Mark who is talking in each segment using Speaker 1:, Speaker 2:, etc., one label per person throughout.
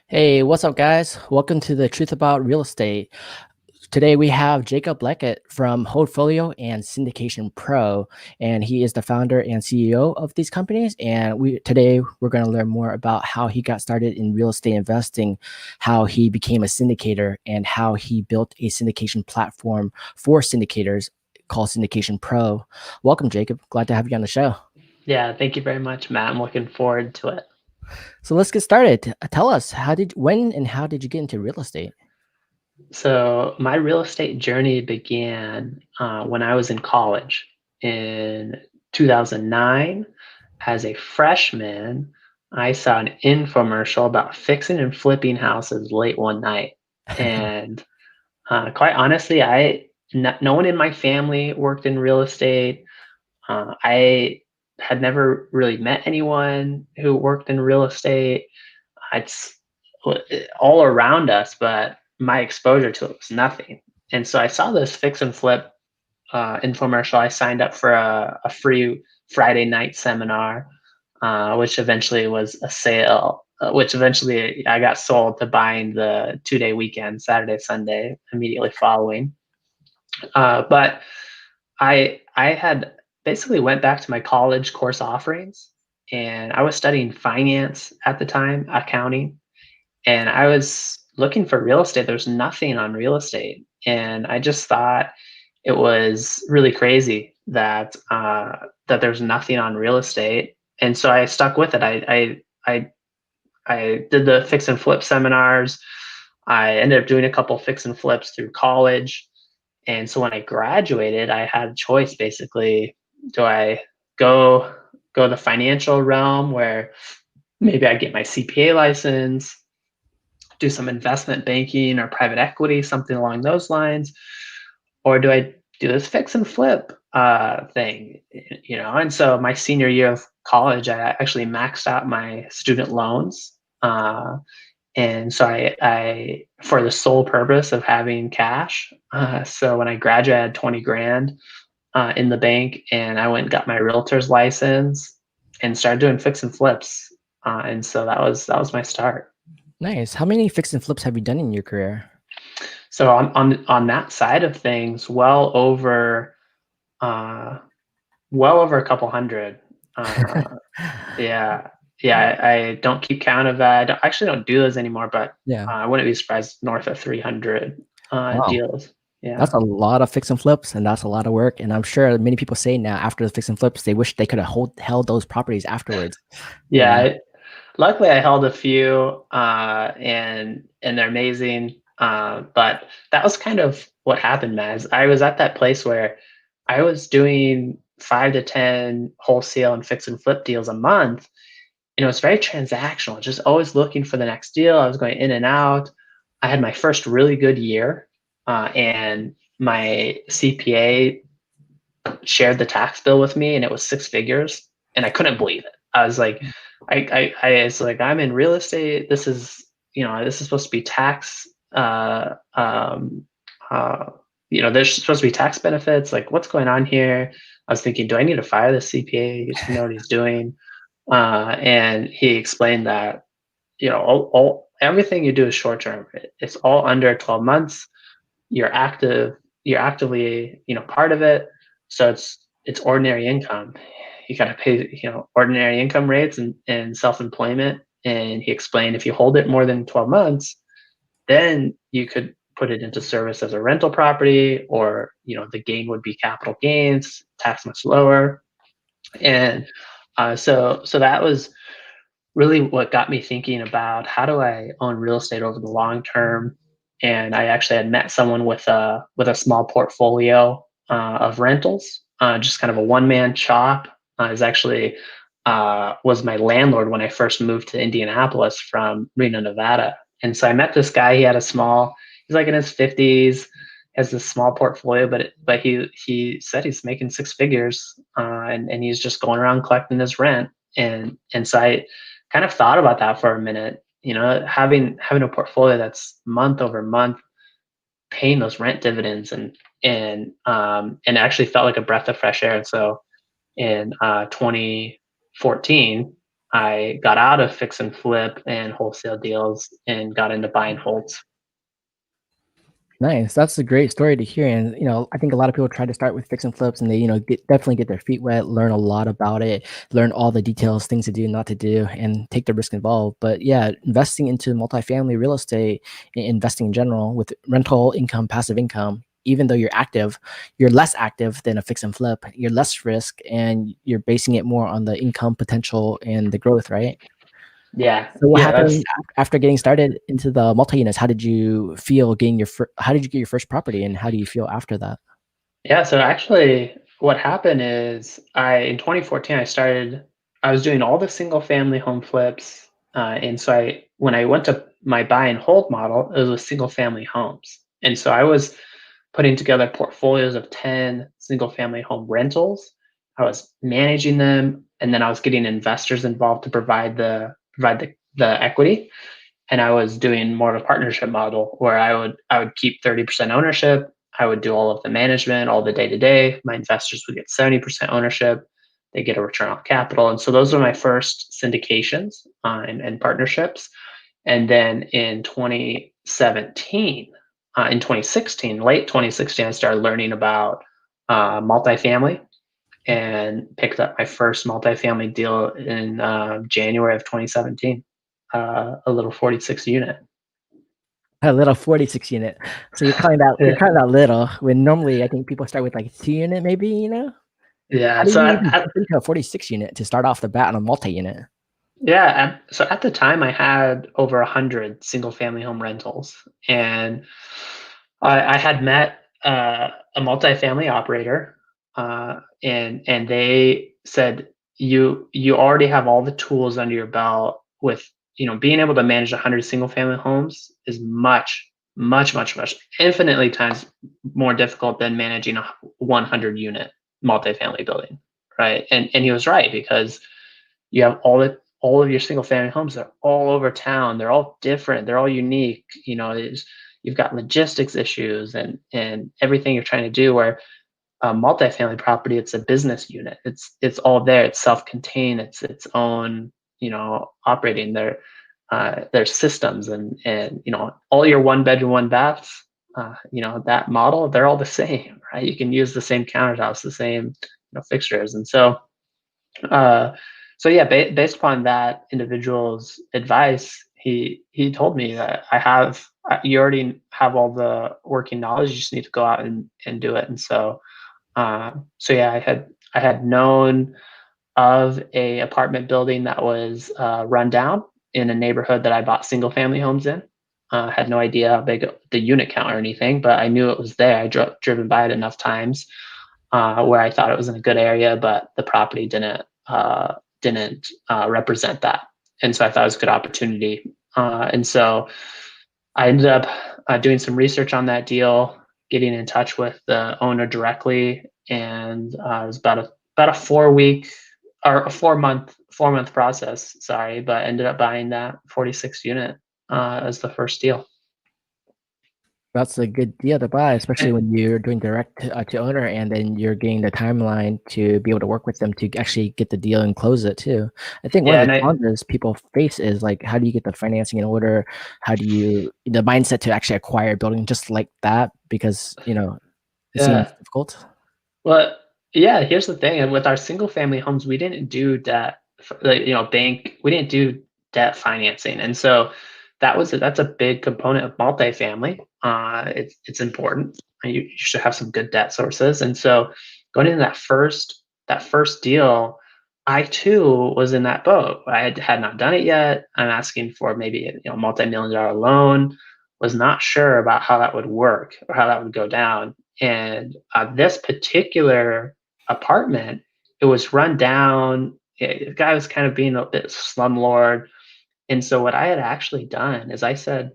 Speaker 1: Hey, what's up, guys? Welcome to the Truth About Real Estate. Today we have Jacob Blackett from Holdfolio and Syndication Pro, and he is the founder and CEO of these companies. And today we're going to learn more about how he got started in real estate investing, how he became a syndicator, and how he built a syndication platform for syndicators called Syndication Pro. Welcome, Jacob. Glad to have you on the show.
Speaker 2: Yeah, thank you very much, Matt. I'm looking forward to it.
Speaker 1: So let's get started. Tell us, when and how did you get into real estate?
Speaker 2: So, my real estate journey began when I was in college in 2009. As a freshman, I saw an infomercial about fixing and flipping houses late one night. And quite honestly, no one in my family worked in real estate. I had never really met anyone who worked in real estate. It's all around us, but my exposure to it was nothing. And so I saw this fix and flip infomercial. I signed up for a free Friday night seminar, which eventually was a sale, which eventually I got sold to buying the 2-day weekend, Saturday, Sunday, immediately following. But I had basically went back to my college course offerings, and I was studying finance at the time, accounting, and I was looking for real estate. There's nothing on real estate, and I just thought it was really crazy that there's nothing on real estate, and so I stuck with it. I did the fix and flip seminars. I ended up doing a couple fix and flips through college, and so when I graduated, I had a choice basically. Do I go go the financial realm where maybe I get my CPA license, do some investment banking or private equity, something along those lines, or do I do this fix and flip thing? And so my senior year of college, I actually maxed out my student loans. And so I, for the sole purpose of having cash. So when I graduated, I had 20 grand in the bank, and I went and got my realtor's license and started doing fix and flips. And so that was my start.
Speaker 1: Nice. How many fix and flips have you done in your career?
Speaker 2: So on that side of things, uh, well over a couple hundred. Uh, yeah, yeah. I don't keep count of that. I actually don't do those anymore, but
Speaker 1: Yeah.
Speaker 2: I wouldn't be surprised north of 300
Speaker 1: Wow.
Speaker 2: deals. Yeah.
Speaker 1: That's a lot of fix and flips, and that's a lot of work. And I'm sure many people say now after the fix and flips, they wish they could have held those properties afterwards.
Speaker 2: Yeah.
Speaker 1: Yeah.
Speaker 2: Luckily, I held a few, and they're amazing. But that was kind of what happened, Maz. I was at that place where I was doing 5 to 10 wholesale and fix and flip deals a month, and it was very transactional, just always looking for the next deal. I was going in and out. I had my first really good year, and my CPA shared the tax bill with me, and it was six figures, and I couldn't believe it. I was like, I was like, I'm in real estate. This is supposed to be tax. Uh, there's supposed to be tax benefits. Like, what's going on here? I was thinking, do I need to fire the CPA? He doesn't know what he's doing. And he explained that all everything you do is short term. It's all under 12 months. You're active. You're actively part of it. So it's ordinary income. You got to pay ordinary income rates and self employment. And he explained if you hold it more than 12 months, then you could put it into service as a rental property, or the gain would be capital gains, tax much lower. And so that was really what got me thinking about how do I own real estate over the long term. And I actually had met someone with a small portfolio of rentals, just kind of a one man shop. Is actually was my landlord when I first moved to Indianapolis from Reno, Nevada. And so I met this guy. He's like in his 50s, has this small portfolio, but he said he's making six figures, and he's just going around collecting his rent. And so I kind of thought about that for a minute. Having a portfolio that's month over month paying those rent dividends, and it actually felt like a breath of fresh air. And so in 2014, I got out of fix and flip and wholesale deals and got into buying holds.
Speaker 1: Nice. That's a great story to hear. And, I think a lot of people try to start with fix and flips and they, definitely get their feet wet, learn a lot about it, learn all the details, things to do, not to do, and take the risk involved. But yeah, investing into multifamily real estate, investing in general with rental income, passive income, even though you're active, you're less active than a fix and flip. You're less risk and you're basing it more on the income potential and the growth, right?
Speaker 2: Yeah,
Speaker 1: So what
Speaker 2: yeah,
Speaker 1: happened
Speaker 2: that's
Speaker 1: after getting started into the multi-units? How did you feel getting how did you get your first property and how do you feel after that?
Speaker 2: yeah. So actually, what happened is I in 2014 I was doing all the single family home flips, and so I when I went to my buy and hold model, it was with single family homes, and so I was putting together portfolios of 10 single family home rentals. I was managing them, and then I was getting investors involved to provide the equity. And I was doing more of a partnership model where I would keep 30% ownership. I would do all of the management, all the day to day. My investors would get 70% ownership. They get a return on capital. And so those were my first syndications and partnerships. And then in 2017, in 2016, late 2016, I started learning about multifamily and picked up my first multifamily deal in January of 2017, a little 46 unit.
Speaker 1: A little 46 unit. So you're
Speaker 2: Yeah,
Speaker 1: kind of that little when normally I think people start with like 2 unit maybe,
Speaker 2: yeah.
Speaker 1: How do
Speaker 2: So
Speaker 1: you
Speaker 2: at,
Speaker 1: even
Speaker 2: at
Speaker 1: jump into a 46 unit to start off the bat on a multi-unit?
Speaker 2: so at the time, I had over 100 single family home rentals, and I had met a multifamily operator, and they said you already have all the tools under your belt with being able to manage 100 single family homes is much infinitely times more difficult than managing a 100 unit multifamily building, right? And he was right because you have all of your single family homes are all over town. They're all different. They're all unique. You've got logistics issues and everything you're trying to do. Where a multifamily property, it's a business unit. It's all there. It's self-contained. It's its own operating their systems and all your one bedroom one baths. That model, they're all the same, right? You can use the same countertops, the same fixtures, and uh, so yeah, based upon that individual's advice, he told me that you already have all the working knowledge. You just need to go out and do it. And so yeah, I had known of a apartment building that was run down in a neighborhood that I bought single family homes in. Had no idea how big the unit count or anything, but I knew it was there. I driven by it enough times where I thought it was in a good area, but the property didn't represent that, and so I thought it was a good opportunity. And so I ended up doing some research on that deal, getting in touch with the owner directly, and it was about a 4 week or a 4 month process. Sorry, but ended up buying that 46 unit as the first deal.
Speaker 1: That's a good deal to buy, especially
Speaker 2: And
Speaker 1: when you're doing direct to owner and then you're getting the timeline to be able to work with them to actually get the deal and close it too. I think one of
Speaker 2: yeah,
Speaker 1: the
Speaker 2: and I
Speaker 1: challenges people face is like, how do you get the financing in order? How do you, the mindset to actually acquire a building just like that? Because, it seems
Speaker 2: yeah.
Speaker 1: difficult.
Speaker 2: Well, yeah, here's the thing, and with our single family homes, we didn't do bank, we didn't do debt financing. And so that's a big component of multifamily. It's important. You should have some good debt sources. And so going into that first deal, I too was in that boat. I had not done it yet. I'm asking for maybe a multi-million dollar loan, was not sure about how that would work or how that would go down. And this particular apartment, it was run down. The guy was kind of being a bit slumlord. And so what I had actually done is I said,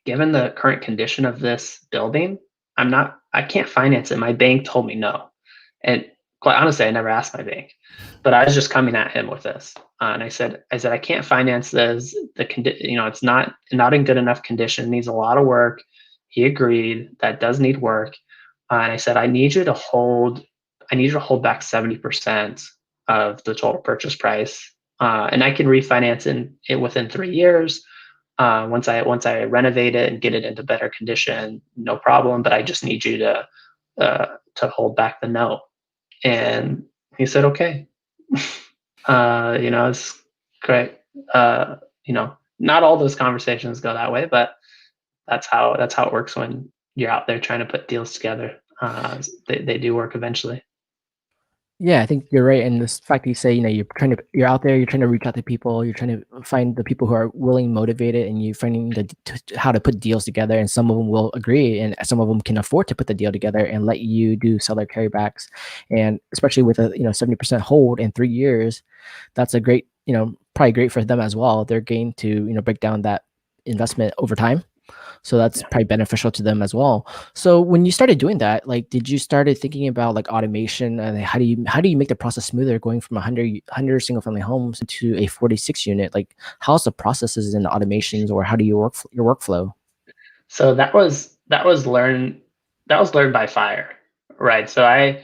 Speaker 2: given the current condition of this building, I can't finance it. My bank told me no. And quite honestly, I never asked my bank, but I was just coming at him with this. And I said, I can't finance this. It's not in good enough condition. It needs a lot of work. He agreed that does need work. And I said, I need you to hold back 70% of the total purchase price and I can refinance it within 3 years. Once I renovate it and get it into better condition, no problem. But I just need you to hold back the note." And he said, "Okay." It's great. Uh, Not all those conversations go that way, but that's how it works when you're out there trying to put deals together. They do work eventually.
Speaker 1: Yeah, I think you're right, and this fact that you say, you're out there, you're trying to reach out to people, you're trying to find the people who are willing, motivated, and you finding how to put deals together, and some of them will agree, and some of them can afford to put the deal together and let you do seller carrybacks, and especially with a 70% hold in 3 years, that's a great, probably great for them as well. They're going to break down that investment over time, so that's
Speaker 2: Yeah.
Speaker 1: probably beneficial to them as well. So when you started doing that, like, did you started thinking about like automation and how do you make the process smoother going from 100 single family homes to a 46 unit? Like, how's the processes and the automations, or how do you work your workflow?
Speaker 2: So that was learned by fire, right? So I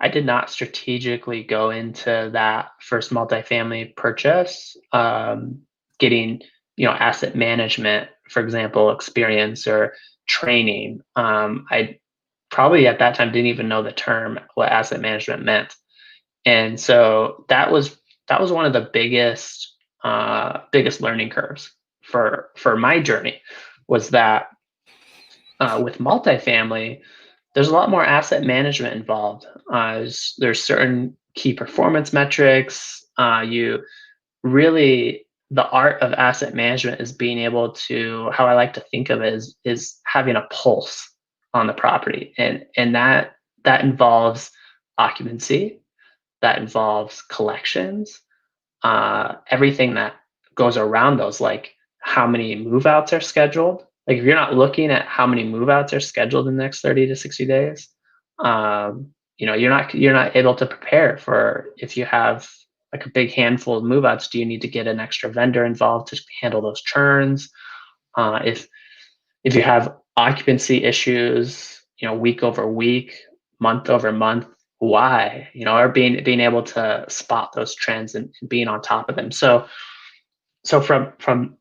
Speaker 2: did not strategically go into that first multifamily purchase, getting asset management, for example, experience or training. I probably at that time didn't even know the term what asset management meant, and so that was one of the biggest learning curves for my journey, was that with multifamily, there's a lot more asset management involved. There's certain key performance metrics. You really, the art of asset management is being able to, how I like to think of it, is having a pulse on the property, and that involves occupancy, that involves collections, everything that goes around those, like how many move outs are scheduled. Like if you're not looking at how many move outs are scheduled in the next 30 to 60 days, you're not able to prepare for, if you have like a big handful of move outs, do you need to get an extra vendor involved to handle those churns? If you have occupancy issues, week over week, month over month, why? Or being able to spot those trends and being on top of them. So from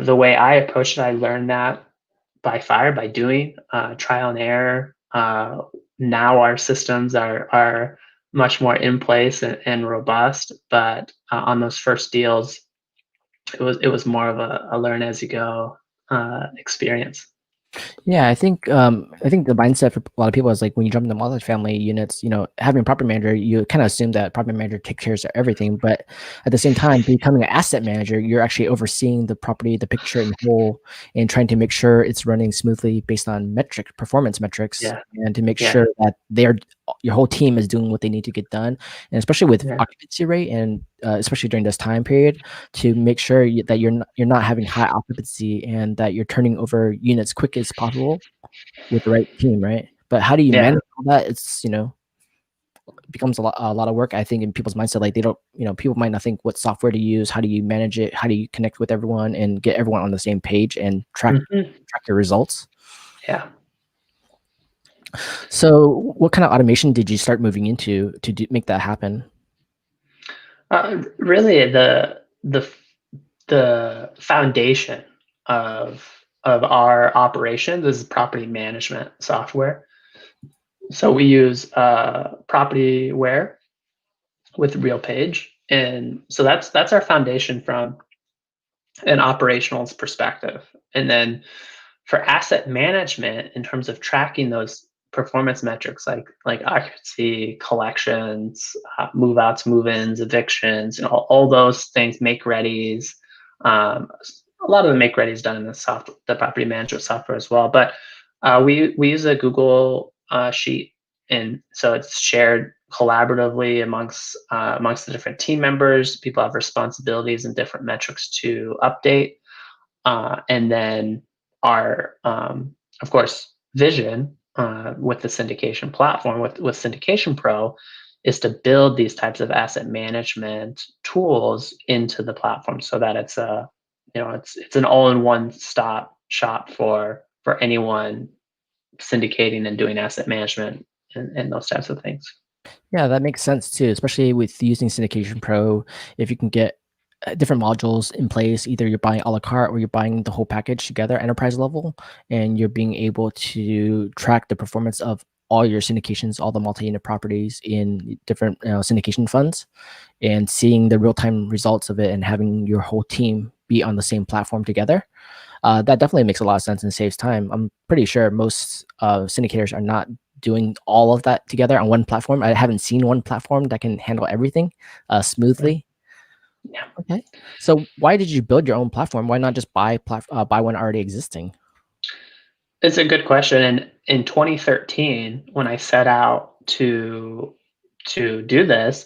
Speaker 2: the way I approached it, I learned that by fire, by doing, trial and error. Now our systems are much more in place and robust, but on those first deals, it was more of a learn as you go experience.
Speaker 1: Yeah, I think the mindset for a lot of people is like when you jump into multifamily units, having a property manager, you kind of assume that property manager takes care of everything. But at the same time, becoming an asset manager, you're actually overseeing the property, the picture in whole, and trying to make sure it's running smoothly based on performance metrics,
Speaker 2: Yeah,
Speaker 1: and to make
Speaker 2: yeah,
Speaker 1: sure that your whole team is doing what they need to get done, and especially with
Speaker 2: yeah.
Speaker 1: occupancy rate, and especially during this time period, to make sure that you're not having high occupancy, and that you're turning over units quick as possible with the right team, right? But how do you
Speaker 2: Yeah.
Speaker 1: manage all that? It's, becomes a lot of work, I think, in people's mindset. Like, they don't, people might not think what software to use. How do you manage it? How do you connect with everyone and get everyone on the same page and track
Speaker 2: Mhm.
Speaker 1: track your results?
Speaker 2: Yeah.
Speaker 1: So, what kind of automation did you start moving into to make that happen?
Speaker 2: Really, the foundation of our operations is property management software. So we use Propertyware with RealPage, and so that's our foundation from an operationals perspective. And then for asset management, in terms of tracking those performance metrics, like occupancy, collections, move outs, move ins, evictions, all those things, make readies. Um, a lot of the make ready is done in the property management software as well. But we use a Google sheet, and so it's shared collaboratively amongst the different team members. People have responsibilities and different metrics to update, and then our, of course, vision with the syndication platform, with SyndicationPro, is to build these types of asset management tools into the platform, so that it's an all-in-one stop shop for anyone syndicating and doing asset management and those types of things.
Speaker 1: Yeah, that makes sense too, especially with using Syndication Pro. If you can get different modules in place, either you're buying a la carte or you're buying the whole package together, enterprise level, and you're being able to track the performance of all your syndications, all the multi-unit properties in different syndication funds, and seeing the real-time results of it, and having your whole team be on the same platform together. That definitely makes a lot of sense and saves time. I'm pretty sure most syndicators are not doing all of that together on one platform. I haven't seen one platform that can handle everything
Speaker 2: Right.
Speaker 1: smoothly.
Speaker 2: Yeah.
Speaker 1: Okay. So why did you build your own platform? Why not just buy one already existing?
Speaker 2: It's a good question. And in 2013, when I set out to do this,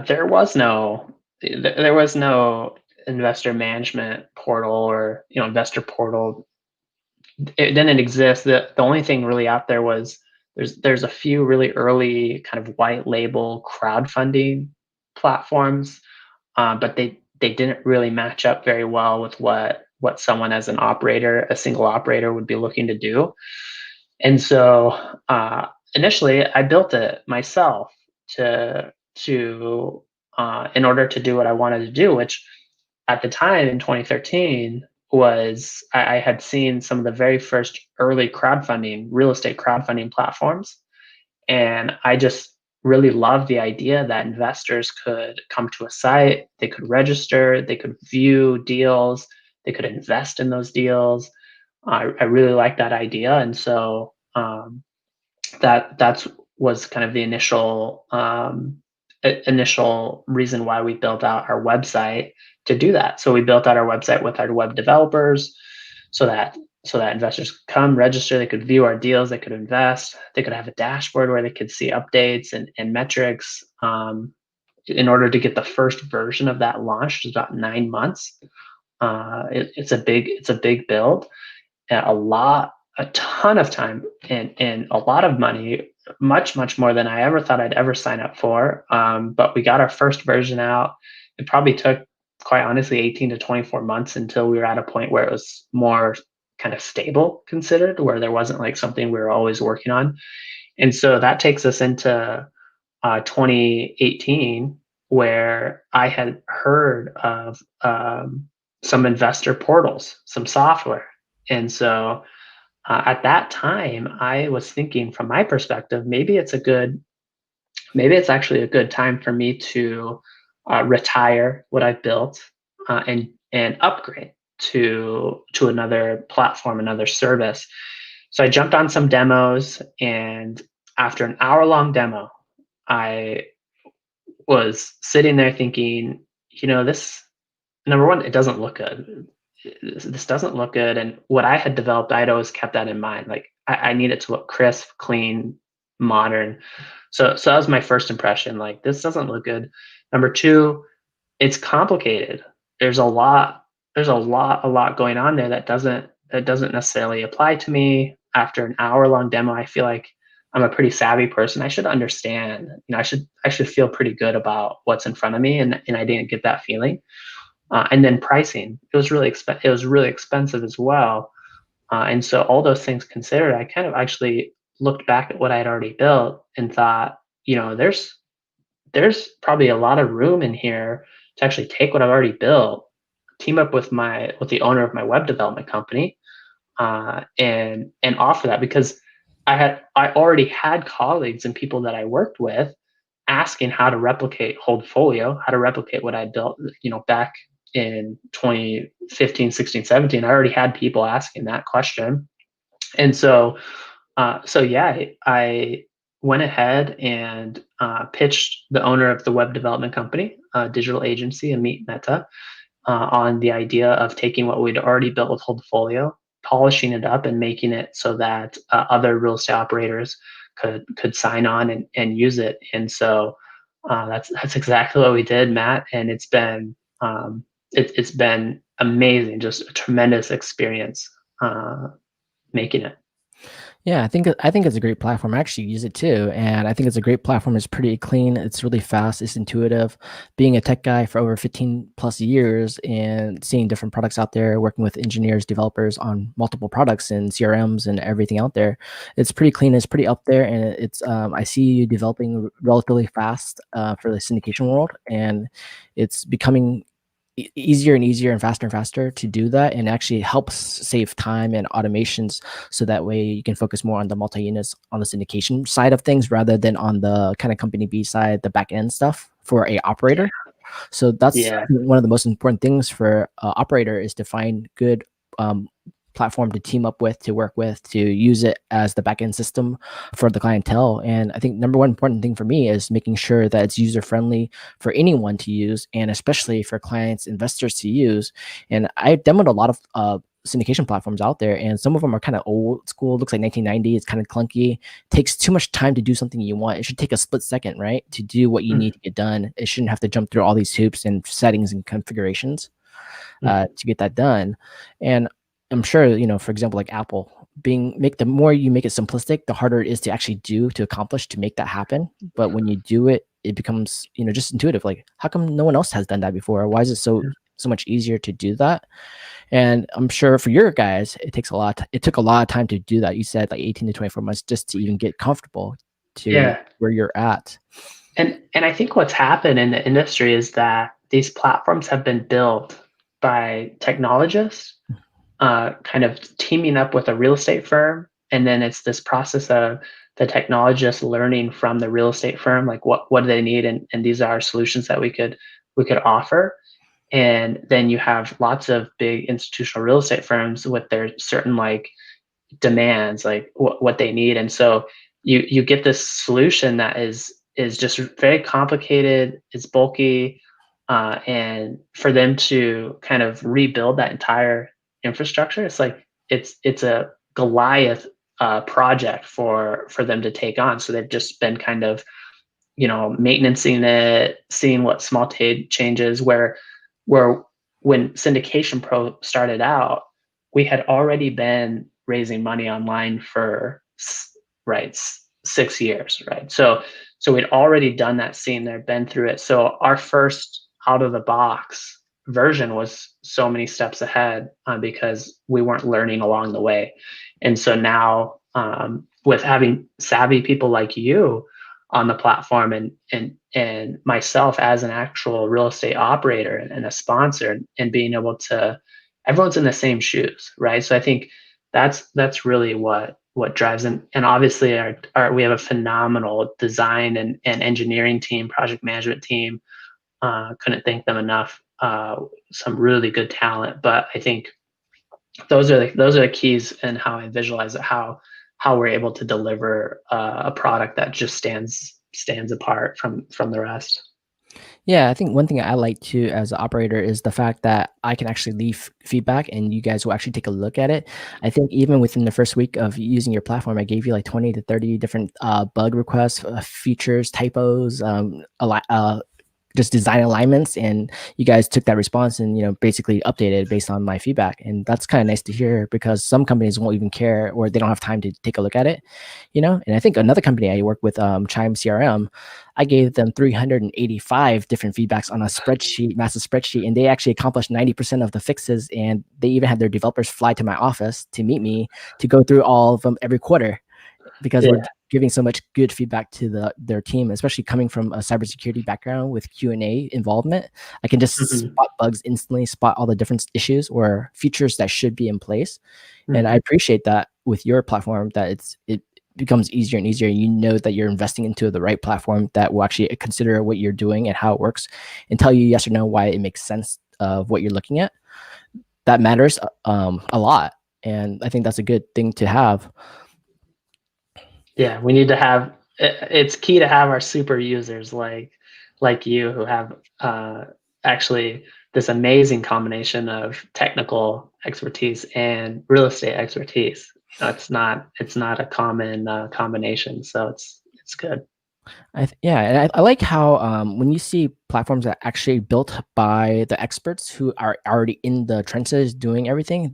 Speaker 2: there was no investor management portal or investor portal. It didn't exist. The only thing really out there was there's a few really early kind of white label crowdfunding platforms, but they didn't really match up very well with what someone as an operator, a single operator, would be looking to do. And so initially, I built it myself to in order to do what I wanted to do, which at the time in 2013 was I had seen some of the very first early crowdfunding, real estate crowdfunding platforms, and I just really loved the idea that investors could come to a site, they could register, they could view deals, they could invest in those deals. I really like that idea, and so that's was kind of the initial reason why we built out our website to do that. So we built out our website with our web developers, so that investors could come register, they could view our deals, they could invest, they could have a dashboard where they could see updates and metrics. In order to get the first version of that launched, is about 9 months. It's a big build, a ton of time and a lot of money, much more than I ever thought I'd ever sign up for. But we got our first version out. It probably took, quite honestly, 18 to 24 months until we were at a point where it was more kind of stable considered, where there wasn't like something we were always working on. And so that takes us into 2018, where I had heard of some investor portals, some software. And so at that time, I was thinking from my perspective, maybe it's actually a good time for me to retire what I've built and upgrade to another platform, another service. So I jumped on some demos, and after an hour-long demo, I was sitting there thinking, this, number one, it doesn't look good. This doesn't look good. And what I had developed, I'd always kept that in mind. Like I need it to look crisp, clean, modern. So that was my first impression. Like this doesn't look good. Number two, it's complicated. There's a lot going on there that doesn't necessarily apply to me. After an hour-long demo, I feel like I'm a pretty savvy person. I should understand. I should feel pretty good about what's in front of me, and I didn't get that feeling. And then pricing, it was really expensive as well. And so all those things considered, I kind of actually looked back at what I'd already built and thought, there's probably a lot of room in here to actually take what I've already built, team up with the owner of my web development company, and offer that, because I already had colleagues and people that I worked with asking how to replicate Holdfolio, how to replicate what I built, back in 2015, 16, 17. I already had people asking that question. And so yeah, I went ahead and pitched the owner of the web development company, digital agency, Amit Mehta, on the idea of taking what we'd already built with Holdfolio, polishing it up, and making it so that other real estate operators could sign on and use it. And so that's exactly what we did, Matt. And it's been amazing, just a tremendous experience making it.
Speaker 1: Yeah, I think it's a great platform. I actually use it too, and I think it's a great platform. It's pretty clean. It's really fast. It's intuitive. Being a tech guy for over 15 plus years and seeing different products out there, working with engineers, developers on multiple products and CRMs and everything out there, it's pretty clean. It's pretty up there, and it's I see you developing relatively fast for the syndication world, and it's becoming easier and easier and faster to do that, and actually helps save time and automations, so that way you can focus more on the multi-units on the syndication side of things rather than on the kind of company B side, the back end stuff for a operator. So that's
Speaker 2: Yeah,
Speaker 1: I think one of the most important things for operator is to find good um, platform to team up with, to work with, to use it as the backend system for the clientele. And I think number one important thing for me is making sure that it's user friendly for anyone to use, and especially for clients, investors to use. And I demoed a lot of syndication platforms out there, and some of them are kind of old school. Looks like 1990. It's kind of clunky. Takes too much time to do something you want. It should take a split second, right, to do what you need
Speaker 2: mhm,
Speaker 1: to get done. It shouldn't have to jump through all these hoops and settings and configurations
Speaker 2: mhm,
Speaker 1: to get that done. And I'm sure, for example, like Apple, being make the more you make it simplistic, the harder it is to actually do to accomplish to make that happen. But when you do it, it becomes, just intuitive. Like, how come no one else has done that before? Why is it so much easier to do that? And I'm sure for your guys, it took a lot of time to do that. You said like 18 to 24 months just to even get comfortable to
Speaker 2: yeah.
Speaker 1: where you're at.
Speaker 2: And I think what's happened in the industry is that these platforms have been built by technologists, kind of teaming up with a real estate firm, and then it's this process of the technologist learning from the real estate firm, like what do they need, and these are solutions that we could offer. And then you have lots of big institutional real estate firms with their certain like demands, like what they need, and so you get this solution that is just very complicated, it's bulky, and for them to kind of rebuild that entire infrastructure, it's like it's a Goliath project for them to take on. So they've just been kind of maintaining it, seeing what small changes. Where when Syndication Pro started out, we had already been raising money online for right 6 years, right? So we'd already done that scene there, been through it. So our first out of the box version was so many steps ahead, because we weren't learning along the way. And so now, with having savvy people like you on the platform, and myself as an actual real estate operator and a sponsor, and being able to, everyone's in the same shoes, right? So I think that's really what drives, and obviously our we have a phenomenal design and engineering team, project management team. Couldn't thank them enough. Some really good talent, but I think those are the keys in how I visualize it, how we're able to deliver a product that just stands apart from the rest.
Speaker 1: Yeah, I think one thing I like too as an operator is the fact that I can actually leave feedback and you guys will actually take a look at it. I think even within the first week of using your platform, I gave you like 20 to 30 different bug requests, features, typos, just design alignments, and you guys took that response and basically updated based on my feedback. And that's kind of nice to hear, because some companies won't even care, or they don't have time to take a look at it. And I think another company I work with, Chime CRM, I gave them 385 different feedbacks on a spreadsheet, massive spreadsheet, and they actually accomplished 90% of the fixes. And they even had their developers fly to my office to meet me to go through all of them every quarter, because we're
Speaker 2: Yeah.
Speaker 1: giving so much good feedback to their team, especially coming from a cybersecurity background with Q&A involvement. I can just
Speaker 2: Hmm.
Speaker 1: spot bugs instantly, spot all the different issues or features that should be in place. And I
Speaker 2: Hmm.
Speaker 1: appreciate that with your platform, that it becomes easier and easier. You know that you're investing into the right platform that will actually consider what you're doing and how it works, and tell you yes or no why it makes sense of what you're looking at. That matters a lot, and I think that's a good thing to have.
Speaker 2: Yeah, we need to have. It's key to have our super users like you, who have actually this amazing combination of technical expertise and real estate expertise. It's not a common combination, so it's good.
Speaker 1: Yeah, and I like how when you see platforms that actually built by the experts who are already in the trenches doing everything.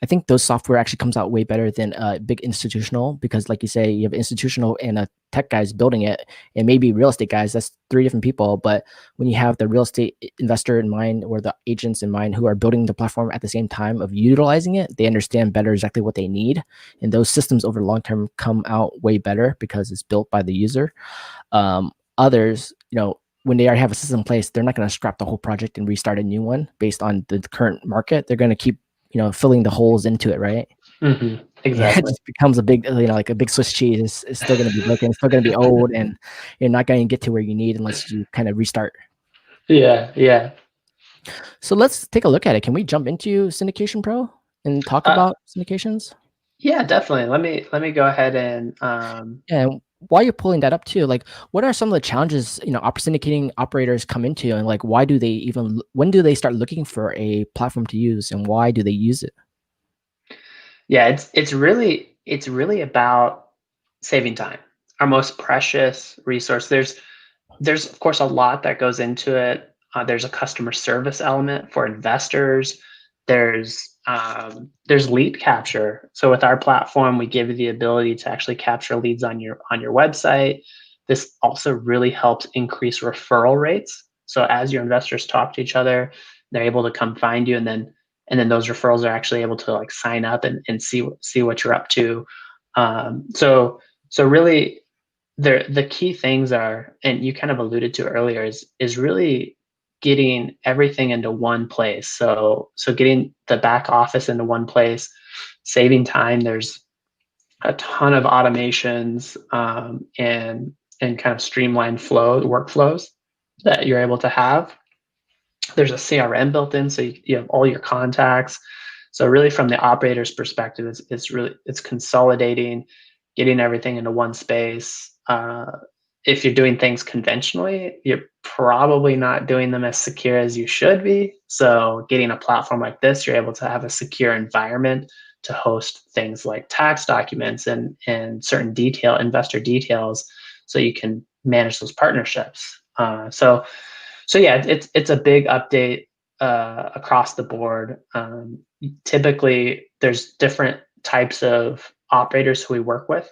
Speaker 1: I think those software actually comes out way better than a big institutional, because like you say, you have institutional and a tech guys building it, and maybe real estate guys. That's three different people. But when you have the real estate investor in mind or the agents in mind who are building the platform at the same time of utilizing it, they understand better exactly what they need, and those systems over the long term come out way better because it's built by the user. Others, when they already have a system in place, they're not going to scrap the whole project and restart a new one based on the current market. They're going to keep, filling the holes into it, right? And it
Speaker 2: Exactly.
Speaker 1: just becomes a big, like a big Swiss cheese. It's still going to be broken. It's still going to be old, and you're not going to get to where you need unless you kind of restart.
Speaker 2: Yeah, yeah.
Speaker 1: So let's take a look at it. Can we jump into Syndication Pro and talk
Speaker 2: Uh,
Speaker 1: about syndications?
Speaker 2: yeah, definitely. Let me go ahead and
Speaker 1: And while you're pulling that up too, like what are some of the challenges, syndicating operators come into, and like why do they even when do they start looking for a platform to use, and why do they use it?
Speaker 2: yeah, it's really about saving time, our most precious resource. There's of course a lot that goes into it. There's a customer service element for investors. There's lead capture. So with our platform, we give you the ability to actually capture leads on your website. This also really helps increase referral rates. So as your investors talk to each other, they're able to come find you, and then those referrals are actually able to like sign up and see what you're up to. So really the key things are, and you kind of alluded to earlier, is really getting everything into one place. So getting the back office into one place, saving time. There's a ton of automations, and kind of streamlined workflows that you're able to have. There's a CRM built in, so you have all your contacts. So really, from the operator's perspective, it's consolidating, getting everything into one space. If you're doing things conventionally, you're probably not doing them as secure as you should be. So getting a platform like this, you're able to have a secure environment to host things like tax documents and certain investor details, so you can manage those partnerships. So yeah, it's a big update across the board. Typically, there's different types of operators who we work with.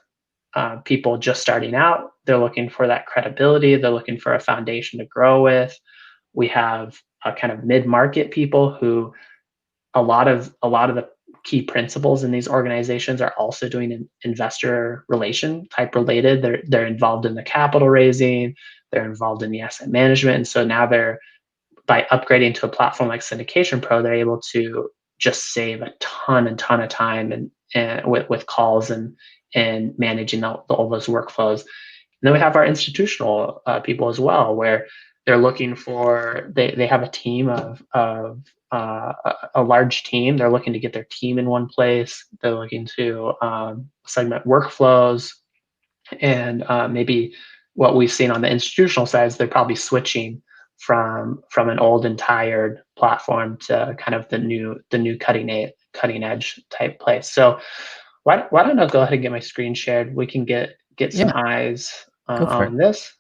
Speaker 2: People just starting out, they're looking for that credibility. They're looking for a foundation to grow with. We have kind of mid-market people who a lot of the key principals in these organizations are also doing investor relation type related. They're involved in the capital raising. They're involved in the asset management, and so now they're by upgrading to a platform like Syndication Pro, they're able to just save a ton of time and with calls and managing all those workflows. And then we have our institutional people as well, where they're looking for they have a team of a large team. They're looking to get their team in one place. They're looking to segment workflows, and maybe what we've seen on the institutional side is they're probably switching from an old and tired platform to kind of the new cutting edge type place. So why don't I go ahead and get my screen shared? We can get some
Speaker 1: Yeah,
Speaker 2: eyes
Speaker 1: go for it.
Speaker 2: on this.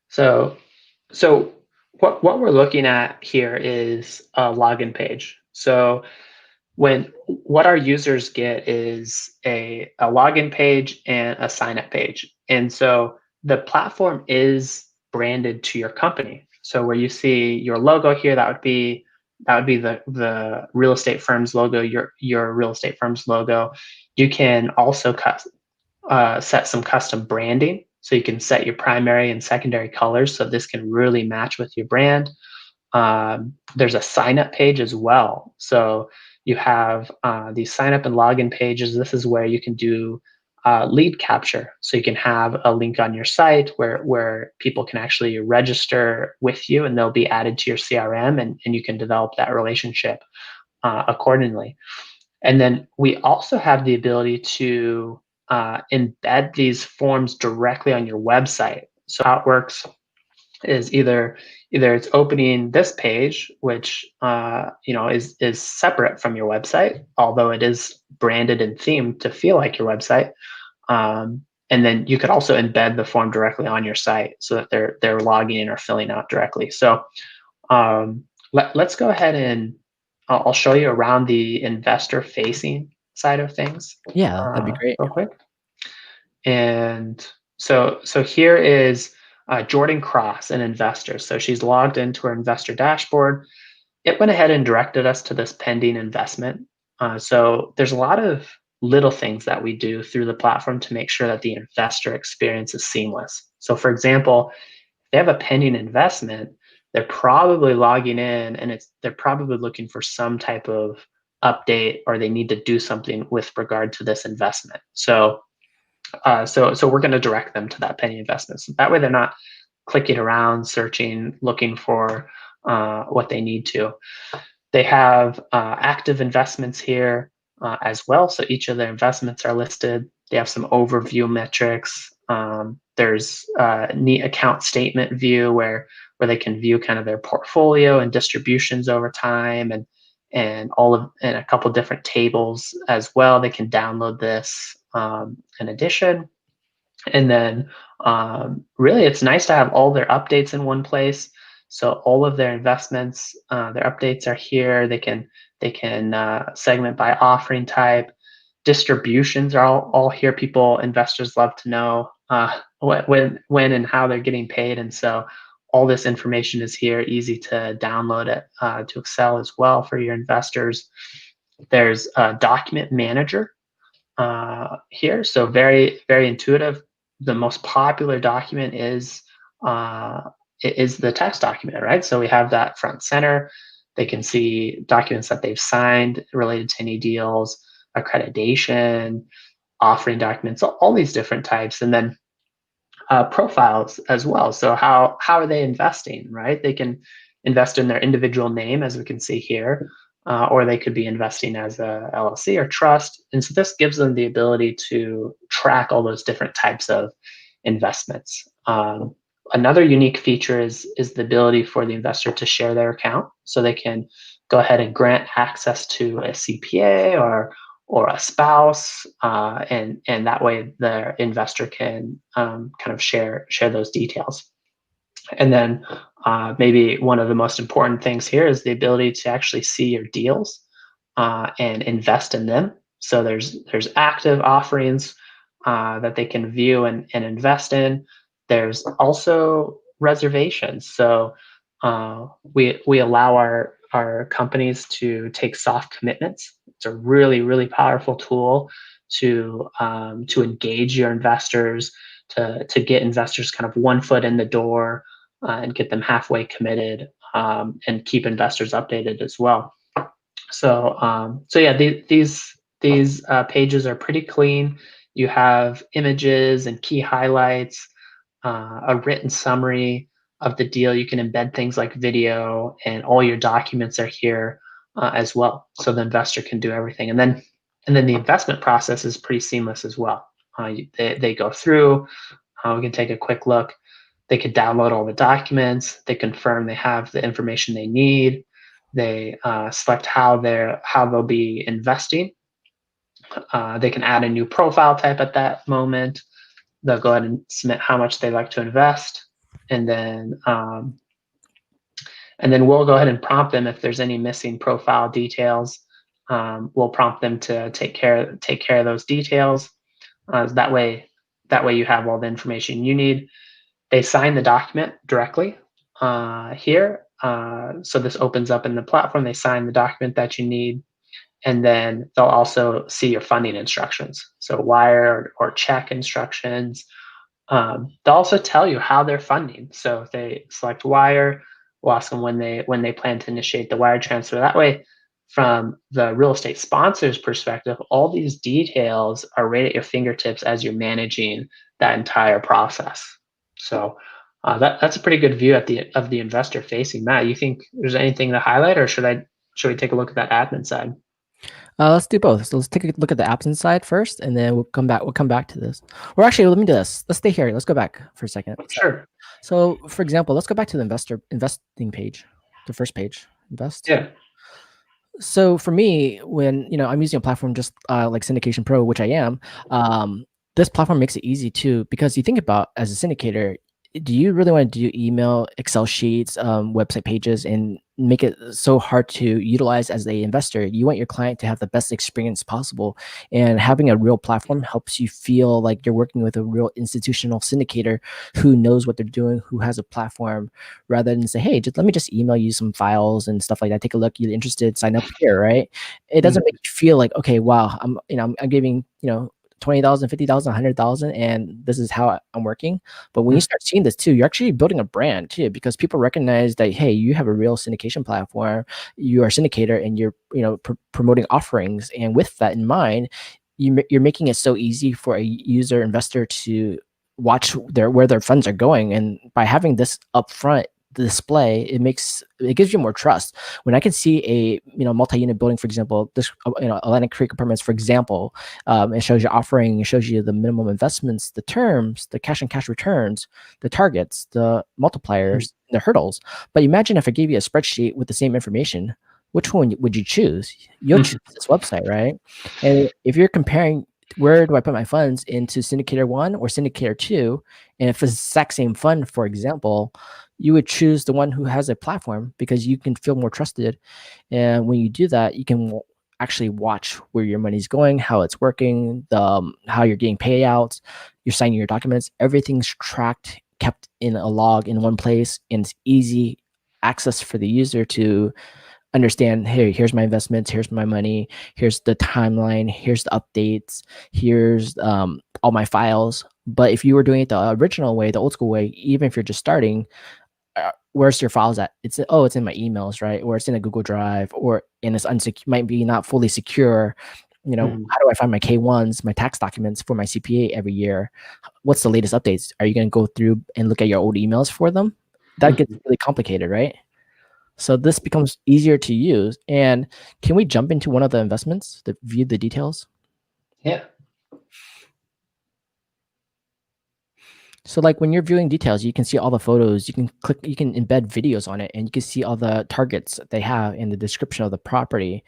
Speaker 2: So so what we're looking at here is a login page. So what our users get is a login page and a sign up page. And so the platform is branded to your company. So where you see your logo here, that would be the real estate firm's logo, your real estate firm's logo. You can also set some custom branding. So you can set your primary and secondary colors, so this can really match with your brand. There's a sign up page as well. So you have these sign up and login pages. This is where you can do lead capture. So you can have a link on your site where people can actually register with you, and they'll be added to your CRM, and you can develop that relationship accordingly. And then we also have the ability to embed these forms directly on your website. So how it works is either it's opening this page, which is separate from your website, although it is branded and themed to feel like your website. And then you could also embed the form directly on your site so that they're logging in or filling out directly. So let's go ahead and I'll show you around the investor facing side of things
Speaker 1: Yeah, that'd be great.
Speaker 2: real quick. And so here is Jordan Cross, an investor. So she's logged into her investor dashboard. It went ahead and directed us to this pending investment. So there's a lot of little things that we do through the platform to make sure that the investor experience is seamless. So for example, if they have a pending investment, they're probably logging in and they're probably looking for some type of update, or they need to do something with regard to this investment. So we're going to direct them to that pending investment. So that way they're not clicking around, searching, looking for what they need to. They have active investments here as well. So each of their investments are listed. They have some overview metrics. There's a neat account statement view where they can view kind of their portfolio and distributions over time, and a couple different tables as well. They can download this in addition. And then really, it's nice to have all their updates in one place. So all of their investments, their updates are here. They can segment by offering type. Distributions are all here. Investors love to know when and how they're getting paid, and so all this information is here. Easy to download it to Excel as well for your investors. There's a document manager here, so very very intuitive. The most popular document is the text document, right? So we have that front center. They can see documents that they've signed related to any deals, accreditation, offering documents, all these different types, and then profiles as well. So how are they investing, right? They can invest in their individual name, as we can see here, or they could be investing as a LLC or trust. And so this gives them the ability to track all those different types of investments. Another unique feature is the ability for the investor to share their account. So they can go ahead and grant access to a CPA or a spouse, and that way the investor can kind of share those details. And then maybe one of the most important things here is the ability to actually see your deals and invest in them. So there's active offerings that they can view and invest in. There's also reservations. So we allow our companies to take soft commitments. It's a really really powerful tool to engage your investors, to get investors kind of one foot in the door and get them halfway committed, and keep investors updated as well. So yeah, these pages are pretty clean. You have images and key highlights, a written summary of the deal. You can embed things like video, and all your documents are here as well. So the investor can do everything, and then the investment process is pretty seamless as well. They go through. We can take a quick look. They could download all the documents. They confirm they have the information they need. They select how they'll be investing. They can add a new profile type at that moment. They'll go ahead and submit how much they'd like to invest, and then we'll go ahead and prompt them if there's any missing profile details. We'll prompt them to take care of those details. That way you have all the information you need. They sign the document directly here. So this opens up in the platform. They sign the document that you need, and then they'll also see your funding instructions. So wire or check instructions. They'll also tell you how they're funding. So if they select wire, we'll ask them when they plan to initiate the wire transfer. That way, from the real estate sponsor's perspective, all these details are right at your fingertips as you're managing that entire process. So that's a pretty good view of the investor facing. Matt, you think there's anything to highlight, or should we take a look at that admin side?
Speaker 1: Let's do both. So let's take a look at the absence side first, and then we'll come back to this. Or actually, let me do this. Let's stay here. Let's go back for a second.
Speaker 2: Sure.
Speaker 1: So, for example, let's go back to the investing page, the first page, invest.
Speaker 2: Yeah.
Speaker 1: So for me, when I'm using a platform just like Syndication Pro, which I am, this platform makes it easy too because you think about as a syndicator, do you really want to do email, Excel sheets, website pages, and make it so hard to utilize as a investor? You want your client to have the best experience possible, and having a real platform helps you feel like you're working with a real institutional syndicator who knows what they're doing, who has a platform, rather than say, hey, just let me just email you some files and stuff like that. Take a look. You're interested, sign up here, right? It doesn't make
Speaker 2: Mhm.
Speaker 1: you feel like, okay, wow, I'm giving, 20,000, 50,000, 100,000, and this is how I'm working. But when you
Speaker 2: Mm.
Speaker 1: start seeing this too, you're actually building a brand too, because people recognize that, hey, you have a real syndication platform, you are a syndicator, and you're, promoting offerings. And with that in mind, you're making it so easy for a user investor to watch where their funds are going. And by having this upfront display, it gives you more trust. When I can see a multi-unit building, for example, this Atlantic Creek Apartments, for example, it shows you offering, it shows you the minimum investments, the terms, the cash and cash returns, the targets, the
Speaker 2: Mm.
Speaker 1: multipliers, the hurdles. But imagine if I gave you a spreadsheet with the same information, which one would you choose? You'll choose this website, right? And if you're comparing, where do I put my funds, into syndicator one or syndicator two? And if it's the exact same fund, for example, you would choose the one who has a platform because you can feel more trusted. And when you do that, you can actually watch where your money's going, how it's working, how you're getting payouts, you're signing your documents. Everything's tracked, kept in a log in one place, and it's easy access for the user to understand, hey, here's my investments, here's my money, here's the timeline, here's the updates, here's all my files. But if you were doing it the original way, the old school way, even if you're just starting, where's your files at? It's in my emails, right? Or it's in a Google Drive, or and it's might be not fully secure.
Speaker 2: Mhm.
Speaker 1: How do I find my K1s, my tax documents for my CPA every year? What's the latest updates? Are you going to go through and look at your old emails for them? That gets
Speaker 2: Mhm.
Speaker 1: really complicated, right? So this becomes easier to use. And can we jump into one of the investments to view the details?
Speaker 2: Yeah.
Speaker 1: So like when you're viewing details, you can see all the photos, you can embed videos on it, and you can see all the targets they have in the description of the property.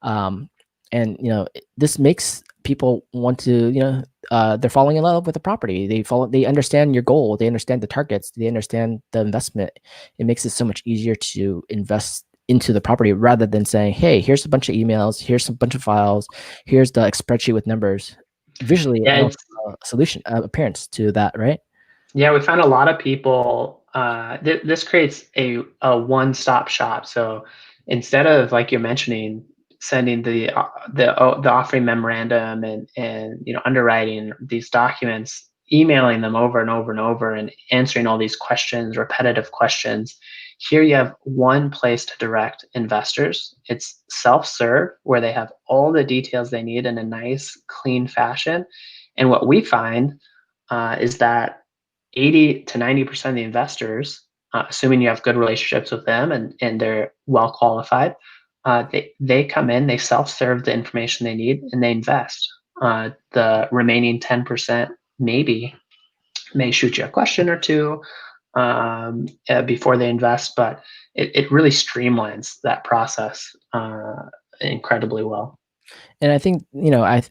Speaker 1: Um, and this makes people want to, they're falling in love with the property. They understand your goal, they understand the targets, they understand the investment. It makes it so much easier to invest into the property rather than saying, hey, here's a bunch of emails, here's a bunch of files, here's the spreadsheet with numbers. Visually,
Speaker 2: Yeah,
Speaker 1: I don't
Speaker 2: it's
Speaker 1: have a solution appearance to that, right?
Speaker 2: Yeah, we found a lot of people. This creates a one-stop shop. So instead of, like you're mentioning, sending the offering memorandum and underwriting these documents, emailing them over and over and over, and answering all these questions, repetitive questions. Here you have one place to direct investors. It's self-serve, where they have all the details they need in a nice, clean fashion. And what we find is that 80 to 90% of the investors, assuming you have good relationships with them and they're well qualified, they come in, they self-serve the information they need, and they invest. The remaining 10% maybe may shoot you a question or two before they invest, but it really streamlines that process incredibly well.
Speaker 1: And I think,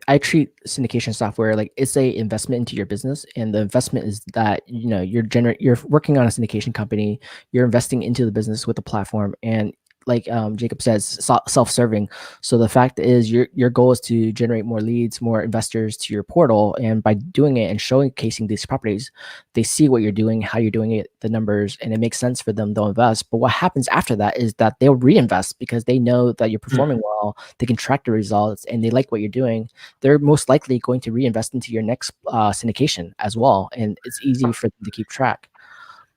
Speaker 1: I treat syndication software like it's a investment into your business. And the investment is that, you're working on a syndication company, you're investing into the business with the platform. And like Jacob says, self-serving. So the fact is your goal is to generate more leads, more investors to your portal. And by doing it and showcasing these properties, they see what you're doing, how you're doing it, the numbers, and it makes sense for them. They'll invest. But what happens after that is that they'll reinvest because they know that you're
Speaker 2: Mm.
Speaker 1: performing well, they can track the results, and they like what you're doing. They're most likely going to reinvest into your next syndication as well. And it's easy for them to keep track.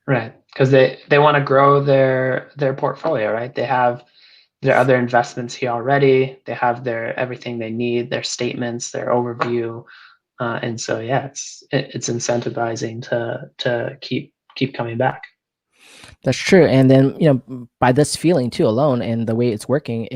Speaker 2: Right, because they want to grow their portfolio, right? They have their other investments here already. They have their everything they need, their statements, their overview, and so yeah, it's incentivizing to keep coming back.
Speaker 1: That's true. And then, by this feeling too alone and the way it's working,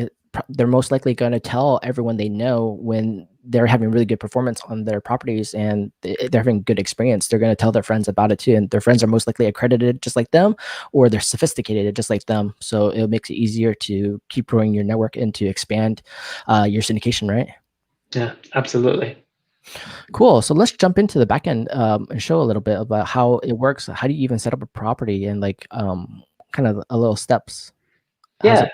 Speaker 1: they're most likely going to tell everyone they know when they're having really good performance on their properties and they're having good experience, they're going to tell their friends about it too. And their friends are most likely accredited just like them, or they're sophisticated just like them. So it makes it easier to keep growing your network and to expand your syndication, right?
Speaker 2: Yeah, absolutely.
Speaker 1: Cool. So let's jump into the back end and show a little bit about how it works. How do you even set up a property and like kind of a little steps? How's
Speaker 2: Yeah.
Speaker 1: it?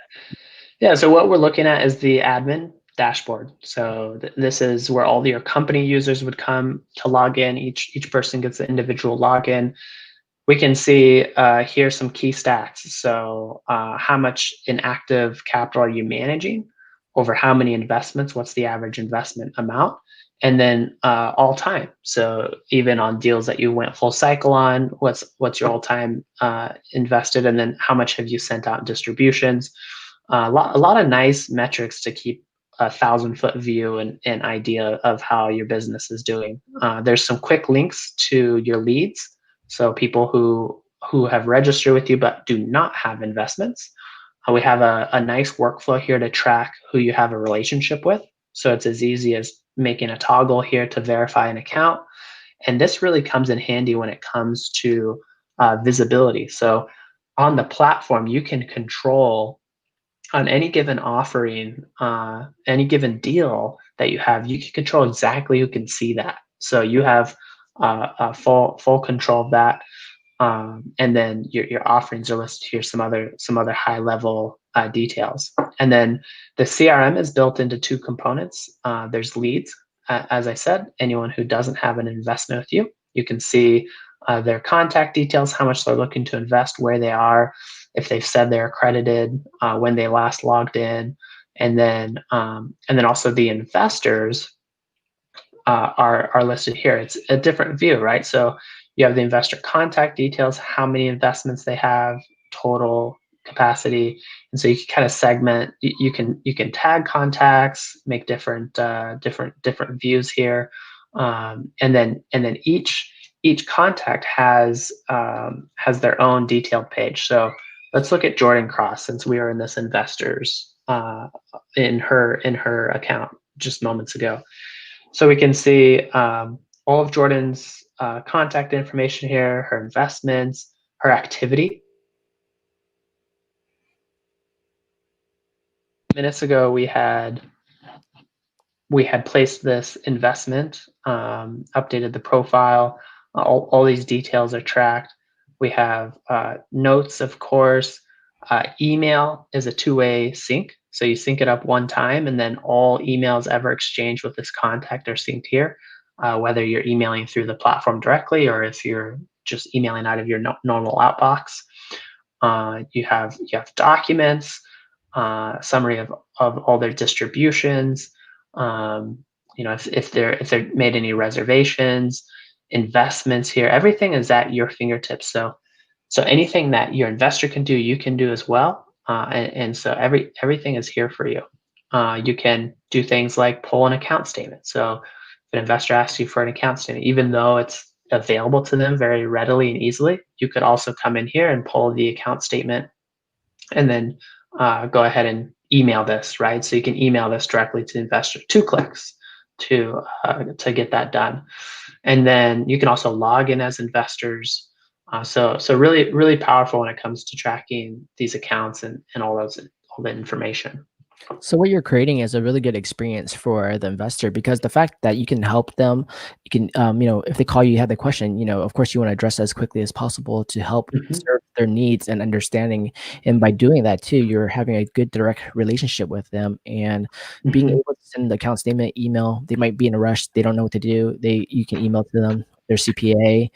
Speaker 2: Yeah. So what we're looking at is the admin dashboard. So this is where all your company users would come to log in. Each person gets an individual login. We can see here some key stats. So how much in active capital are you managing over how many investments? What's the average investment amount? And then all time. So even on deals that you went full cycle on, what's your all time invested? And then how much have you sent out in distributions? A lot of nice metrics to keep a 1,000-foot view and an idea of how your business is doing. There's some quick links to your leads. So people who have registered with you but do not have investments. We have a nice workflow here to track who you have a relationship with. So it's as easy as making a toggle here to verify an account. And this really comes in handy when it comes to visibility. So on the platform, you can control on any given offering, any given deal that you have, you can control exactly who can see that. So you have full control of that. And then your offerings are listed here. Some other high level details. And then the CRM is built into two components. There's leads, as I said. Anyone who doesn't have an investment with you, you can see their contact details, how much they're looking to invest, where they are, if they've said they're accredited, when they last logged in, and then also the investors are listed here. It's a different view, right? So you have the investor contact details, how many investments they have, total capacity, and so you can kind of segment. You can tag contacts, make different views here, and then each contact has their own detailed page. So let's look at Jordan Cross, since we are in this investors in her account just moments ago. So we can see all of Jordan's contact information here, her investments, her activity. Minutes ago, we had placed this investment, updated the profile. All these details are tracked. We have notes, of course. Email is a two-way sync. So you sync it up one time, and then all emails ever exchanged with this contact are synced here, whether you're emailing through the platform directly or if you're just emailing out of your normal outbox. You have documents, summary of all their distributions. If they're made any reservations, investments here, everything is at your fingertips. So anything that your investor can do, you can do as well. And so everything is here for you. You can do things like pull an account statement. So if an investor asks you for an account statement, even though it's available to them very readily and easily, you could also come in here and pull the account statement and then go ahead and email this, right? So you can email this directly to the investor, 2 clicks to get that done. And then you can also log in as investors. So really, really powerful when it comes to tracking these accounts and all that information.
Speaker 1: So what you're creating is a really good experience for the investor, because the fact that you can help them, you can, if they call you, have the question, of course you want to address as quickly as possible to help
Speaker 2: Mhm.
Speaker 1: serve their needs and understanding. And by doing that too, you're having a good direct relationship with them and being
Speaker 2: Mhm.
Speaker 1: able to send the account statement, email. They might be in a rush, they don't know what to do. You can email to them, their CPA,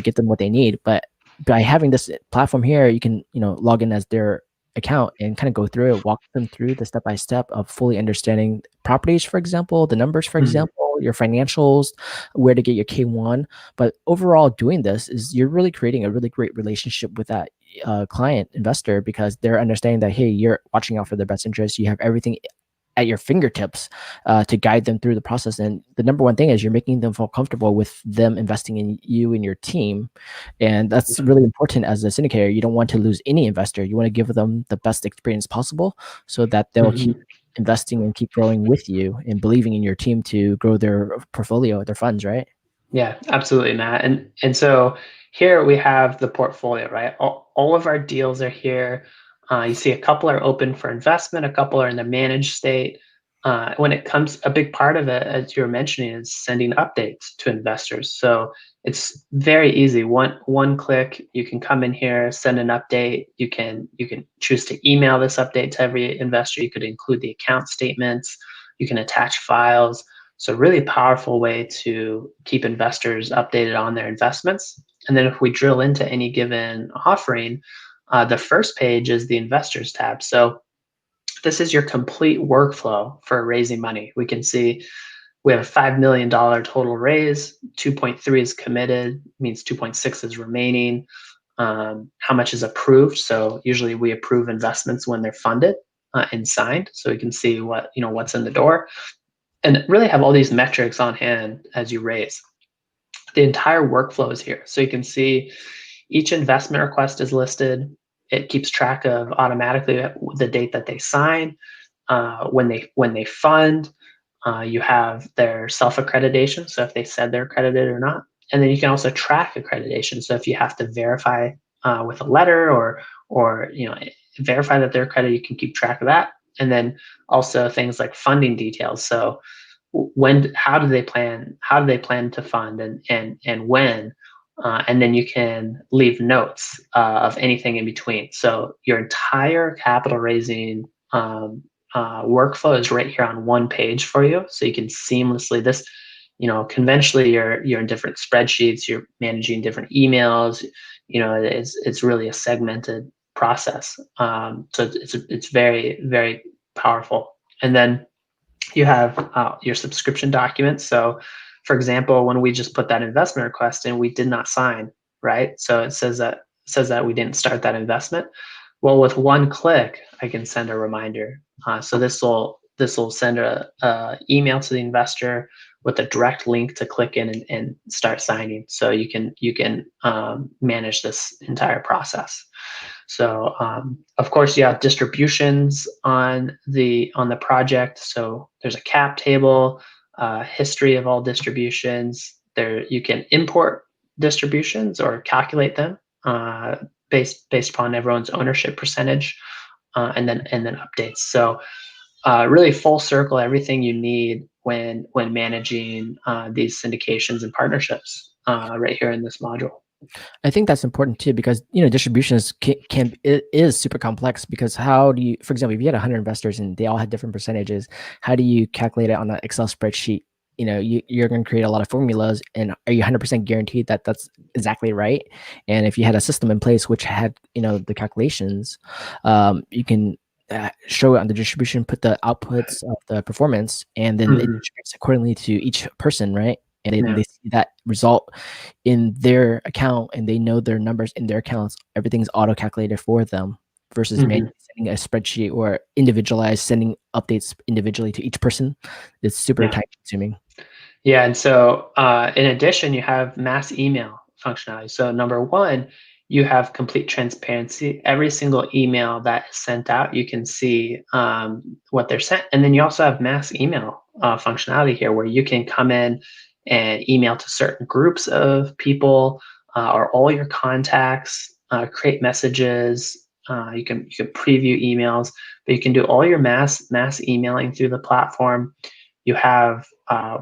Speaker 1: get them what they need. But by having this platform here, you can, log in as their account and kind of go through it, walk them through the step by step of fully understanding properties, for example, the numbers, for
Speaker 2: Mhm.
Speaker 1: example, your financials, where to get your K1. But overall, doing this is you're really creating a really great relationship with that client investor, because they're understanding that, hey, you're watching out for their best interest. You have everything at your fingertips to guide them through the process. And the number one thing is you're making them feel comfortable with them investing in you and your team. And that's really important as a syndicator. You don't want to lose any investor. You want to give them the best experience possible so that they'll keep
Speaker 2: Mhm.
Speaker 1: investing and keep growing with you and believing in your team to grow their portfolio, their funds, right?
Speaker 2: Yeah, absolutely, Matt. And so here we have the portfolio, right? All of our deals are here. You see a couple are open for investment, a couple are in the managed state. When it comes, a big part of it, as you were mentioning, is sending updates to investors. So it's very easy. One click, you can come in here, send an update. You can choose to email this update to every investor. You could include the account statements. You can attach files. So really powerful way to keep investors updated on their investments. And then if we drill into any given offering, the first page is the investors tab. So this is your complete workflow for raising money. We can see we have a $5 million total raise, 2.3 is committed, means 2.6 is remaining. How much is approved? So usually we approve investments when they're funded and signed, so we can see what's in the door, and really have all these metrics on hand as you raise. The entire workflow is here. So you can see each investment request is listed. It keeps track of automatically the date that they sign, when they fund. You have their self-accreditation, so if they said they're accredited or not. And then you can also track accreditation. So if you have to verify with a letter or verify that they're accredited, you can keep track of that. And then also things like funding details. So how do they plan to fund, and when, and then you can leave notes of anything in between. So your entire capital raising workflow is right here on one page for you, so you can seamlessly conventionally you're in different spreadsheets, you're managing different emails. It's really a segmented process. So it's very, very powerful. And then you have your subscription documents. So, for example, when we just put that investment request in, we did not sign, right? So it says that we didn't start that investment. Well, with one click, I can send a reminder. So this will send a email to the investor with a direct link to click in and start signing. So you can manage this entire process. So of course you have distributions on the project. So there's a cap table, history of all distributions. There you can import distributions or calculate them based upon everyone's ownership percentage, and then updates. So really full circle, everything you need when managing these syndications and partnerships right here in this module.
Speaker 1: I think that's important too, because distributions it is super complex. Because how do you, for example, if you had 100 investors and they all had different percentages, how do you calculate it on an Excel spreadsheet? You're going to create a lot of formulas, and are you 100% guaranteed that that's exactly right? And if you had a system in place which had the calculations, you can show it on the distribution, put the outputs of the performance, and then it
Speaker 2: Mhm.
Speaker 1: distributes accordingly to each person, right? And then
Speaker 2: Yeah.
Speaker 1: they see that result in their account, and they know their numbers in their accounts. Everything's auto calculated for them versus
Speaker 2: Mhm.
Speaker 1: manually sending a spreadsheet or individualized sending updates individually to each person. It's super
Speaker 2: Yeah.
Speaker 1: time consuming.
Speaker 2: Yeah, and so in addition, you have mass email functionality. So number one, you have complete transparency. Every single email that is sent out, you can see what they're sent. And then you also have mass email functionality here, where you can come in and email to certain groups of people, or all your contacts, create messages. You can preview emails, but you can do all your mass emailing through the platform. You have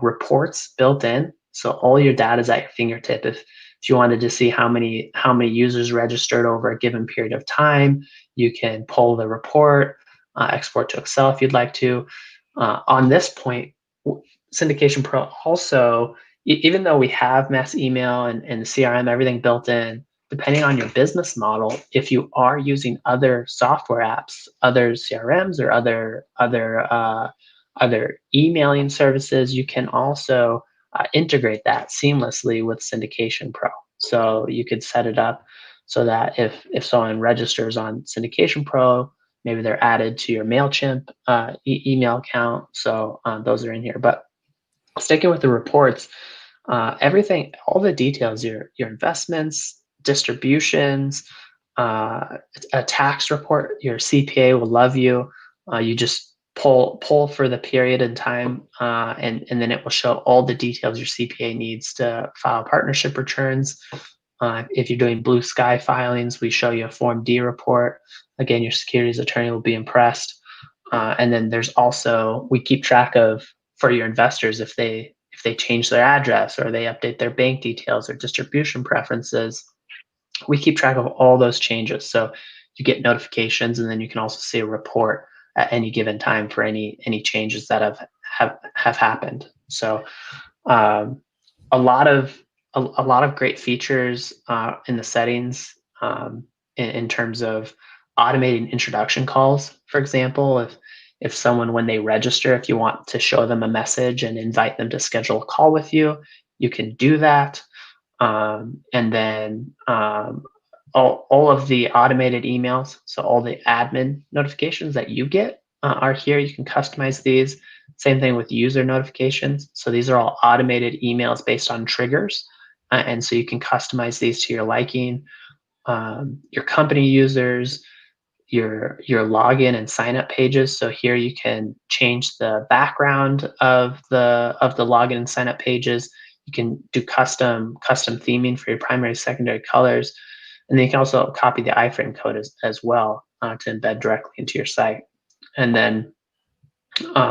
Speaker 2: reports built in, so all your data is at your fingertip. If you wanted to see how many users registered over a given period of time, you can pull the report, export to Excel if you'd like to. On this point, Syndication Pro also, even though we have mass email and the CRM, everything built in, depending on your business model, if you are using other software apps, other CRMs, or other emailing services, you can also integrate that seamlessly with Syndication Pro. So you could set it up so that if someone registers on Syndication Pro, maybe they're added to your MailChimp email account. So those are in here. But sticking with the reports, everything, all the details, your investments, distributions, a tax report, your CPA will love you. You just pull for the period in time, and then it will show all the details your CPA needs to file partnership returns. If you're doing blue sky filings, we show you a Form D report. Again, your securities attorney will be impressed. And then there's also, we keep track of, for your investors, if they change their address or they update their bank details or distribution preferences, we keep track of all those changes. So you get notifications, and then you can also see a report at any given time for any changes that have happened. So um, a lot of a lot of great features in the settings, in terms of automating introduction calls. For example, if someone, when they register, if you want to show them a message and invite them to schedule a call with you, you can do that. And then all of the automated emails, so all the admin notifications that you get are here. You can customize these. Same thing with user notifications. So these are all automated emails based on triggers. And so you can customize these to your liking. Your company users, your login and sign up pages. So here you can change the background of the login and sign up pages. You can do custom theming for your primary, secondary colors, and then you can also copy the iframe code as well to embed directly into your site. And then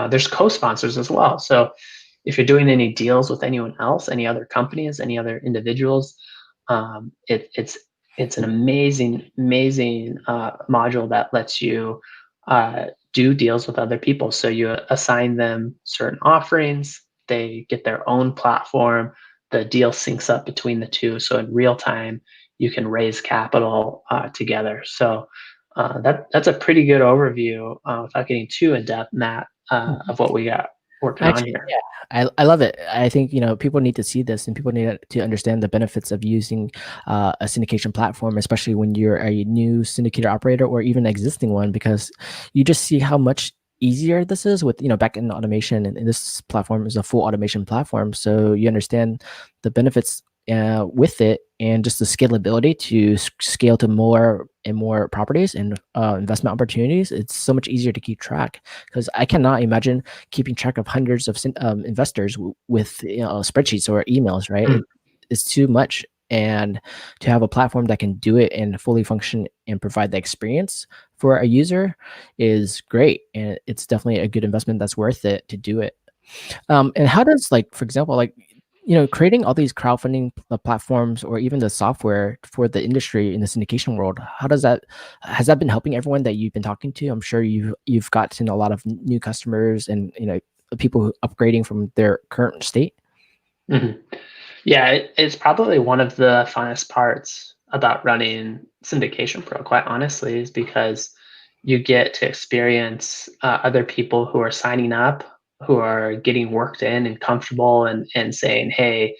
Speaker 2: there's co-sponsors as well. So if you're doing any deals with anyone else, any other companies, any other individuals, it's an amazing module that lets you do deals with other people. So you assign them certain offerings, they get their own platform, the deal syncs up between the two. So in real time, you can raise capital together. So that's a pretty good overview without getting too in depth, Matt, of what we got working on
Speaker 1: Actually,
Speaker 2: here.
Speaker 1: yeah, I love it. I think, people need to see this, and people need to understand the benefits of using a syndication platform, especially when you're a new syndicator operator or even an existing one, because you just see how much easier this is with back-end automation, and this platform is a full automation platform, so you understand the benefits with it, and just the scalability to scale to more and more properties and investment opportunities. It's so much easier to keep track, because I cannot imagine keeping track of hundreds of investors with spreadsheets or emails, right?
Speaker 2: Mm.
Speaker 1: It's too much. And to have a platform that can do it and fully function and provide the experience for a user is great. And it's definitely a good investment that's worth it to do it. And how does, like, for example, like, creating all these crowdfunding platforms or even the software for the industry in the syndication world, how does that has that been helping everyone that you've been talking to? I'm sure you've gotten a lot of new customers, and people upgrading from their current state.
Speaker 2: Mhm. Yeah, it's probably one of the funnest parts about running Syndication Pro, quite honestly, is because you get to experience other people who are signing up, who are getting worked in and comfortable, and saying, "Hey,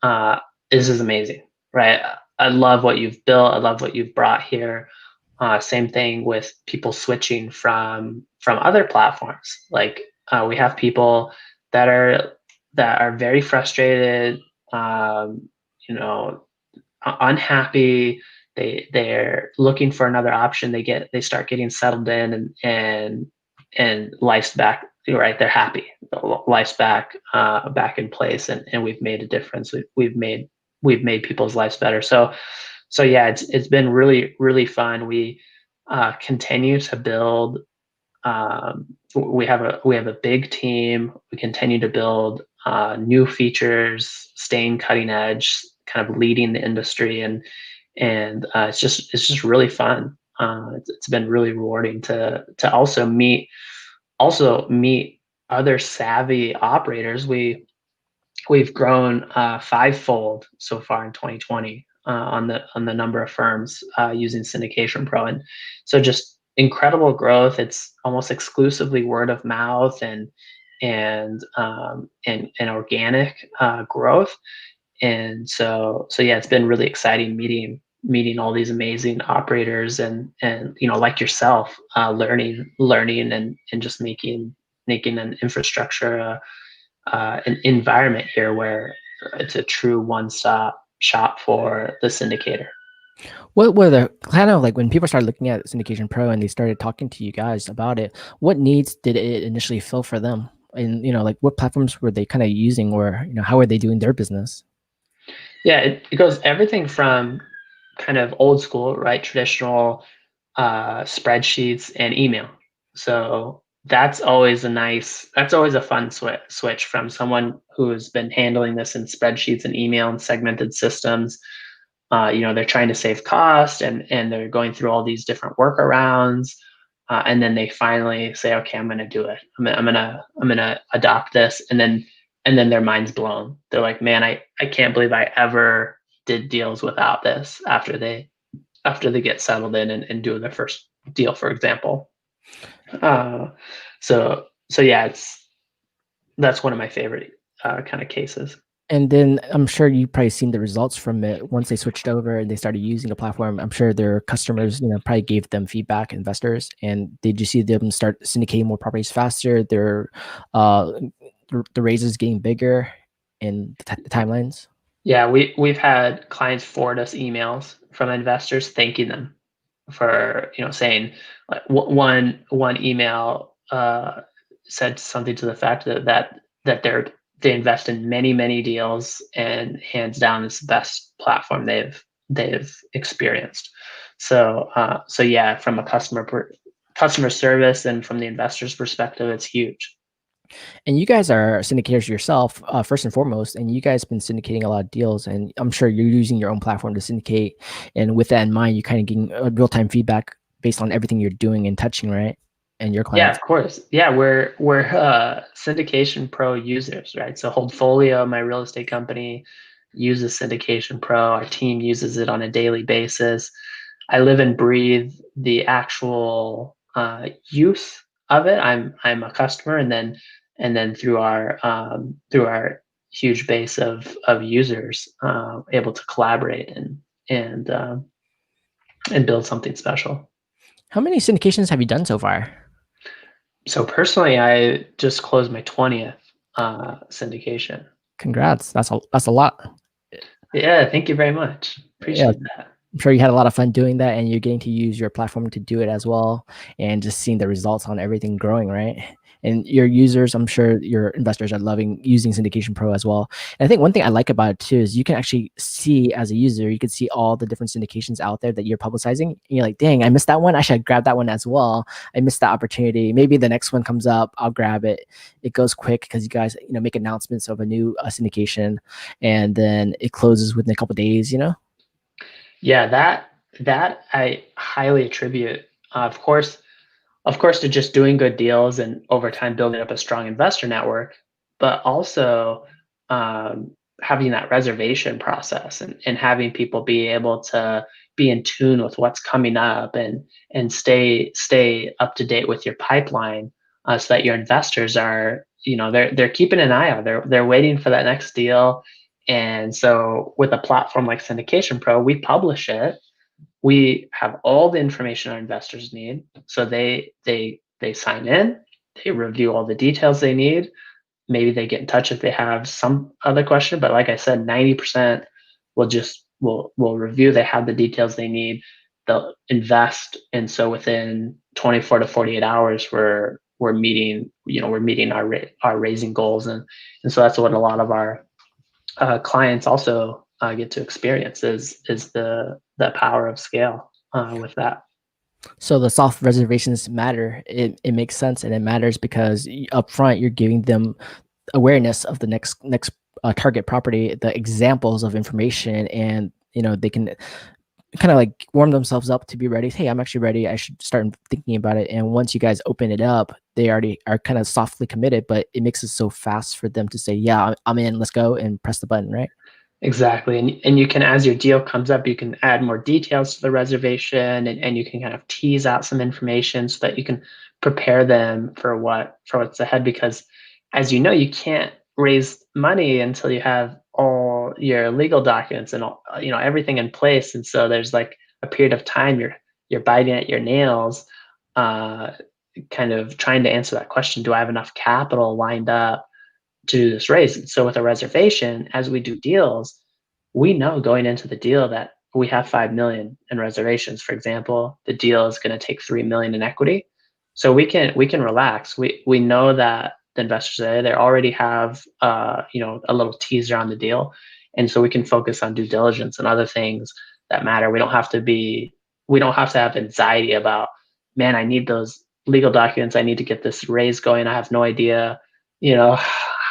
Speaker 2: uh, this is amazing, right? I love what you've built. I love what you've brought here." Same thing with people switching from other platforms. Like we have people that are very frustrated, um, you know, unhappy. They're looking for another option. They start getting settled in, and life's back, right? They're happy. Life's back in place, and we've made a difference. We've made people's lives better. So yeah, it's been really fun. We continue to build. We have a big team. We continue to build new features, staying cutting edge, kind of leading the industry, and it's just really fun. It's been really rewarding to also meet other savvy operators. We've grown fivefold so far in 2020 on the number of firms using Syndication Pro, and so just incredible growth. It's almost exclusively word of mouth and organic growth, and so yeah, it's been really exciting meeting all these amazing operators, and like yourself, learning and just making an infrastructure, an environment here where it's a true one-stop shop for the syndicator.
Speaker 1: What were the kind of like when people started looking at Syndication Pro and they started talking to you guys about it, what needs did it initially fill for them? And like what platforms were they kind of using, or how are they doing their business?
Speaker 2: Yeah, it goes everything from kind of old school, right? Traditional spreadsheets and email. So that's always a fun switch from someone who has been handling this in spreadsheets and email and segmented systems. They're trying to save cost and they're going through all these different workarounds. And then they finally say, okay, I'm going to do it. I'm going to adopt this. And then their mind's blown. They're like, man, I can't believe I ever did deals without this after they get settled in and do their first deal, for example. Uh, so yeah, that's one of my favorite kind of cases.
Speaker 1: And then I'm sure you probably seen the results from it once they switched over and they started using the platform. I'm sure their customers, probably gave them feedback, investors. And did you see them start syndicating more properties faster? Uh, the raises getting bigger in the timelines.
Speaker 2: Yeah, we've had clients forward us emails from investors thanking them for saying like one email said something to the fact that they invest in many deals and hands down it's the best platform they've experienced. So yeah, from a customer service and from the investor's perspective, it's huge.
Speaker 1: And you guys are syndicators yourself, first and foremost, and you guys been syndicating a lot of deals, and I'm sure you're using your own platform to syndicate. And with that in mind, you kind of getting real time feedback based on everything you're doing and touching, right? And your
Speaker 2: Yeah,
Speaker 1: clients.
Speaker 2: of course. Yeah, we're Syndication Pro users, right? So Holdfolio, my real estate company, uses Syndication Pro. Our team uses it on a daily basis. I live and breathe the actual use of it. I'm a customer, and then through our huge base of users, able to collaborate and and build something special.
Speaker 1: How many syndications have you done so far?
Speaker 2: So personally, I just closed my 20th syndication.
Speaker 1: Congrats, that's a lot.
Speaker 2: Yeah, thank you very much.
Speaker 1: Yeah,
Speaker 2: Appreciate that.
Speaker 1: I'm sure you had a lot of fun doing that, and you're getting to use your platform to do it as well, and just seeing the results on everything growing, right? And your users, I'm sure your investors are loving using Syndication Pro as well. And I think one thing I like about it too is you can actually see as a user, you can see all the different syndications out there that you're publicizing. And you're like, dang, I missed that one. I should grab that one as well. I missed that opportunity. Maybe the next one comes up, I'll grab it. It goes quick because you guys, make announcements of a new syndication, and then it closes within a couple days.
Speaker 2: Yeah, that I highly attribute, of course, to just doing good deals and over time building up a strong investor network, but also um, having that reservation process and having people be able to be in tune with what's coming up and stay up to date with your pipeline, so that your investors are they're keeping an eye out. They're waiting for that next deal. And so with a platform like Syndication Pro, we publish it. We have all the information our investors need, so they sign in, they review all the details they need. Maybe they get in touch if they have some other question, but like I said, 90% will review. They have the details they need. They'll invest, and so within 24 to 48 hours, we're meeting our raising goals, and so that's what a lot of our clients also get to experience is the power of scale with that.
Speaker 1: So the soft reservations matter. It makes sense, and it matters because up front you're giving them awareness of the next target property, the examples of information, and they can kind of like warm themselves up to be ready. Hey, I'm actually ready. I should start thinking about it. And once you guys open it up, they already are kind of softly committed, but it makes it so fast for them to say, "Yeah, I'm in. Let's go," and press the button, right?
Speaker 2: Exactly. And you can, as your deal comes up, you can add more details to the reservation, and you can kind of tease out some information so that you can prepare them for what's ahead. Because as you know, you can't raise money until you have all your legal documents and everything in place. And so there's like a period of time you're biting at your nails, uh, kind of trying to answer that question: do I have enough capital lined up to do this raise? So with a reservation, as we do deals, we know going into the deal that we have 5 million in reservations, for example, the deal is going to take 3 million in equity. So we can relax. We know that the investors there, they already have a little teaser on the deal. And so we can focus on due diligence and other things that matter. We don't have to have anxiety about, man, I need those legal documents. I need to get this raise going. I have no idea,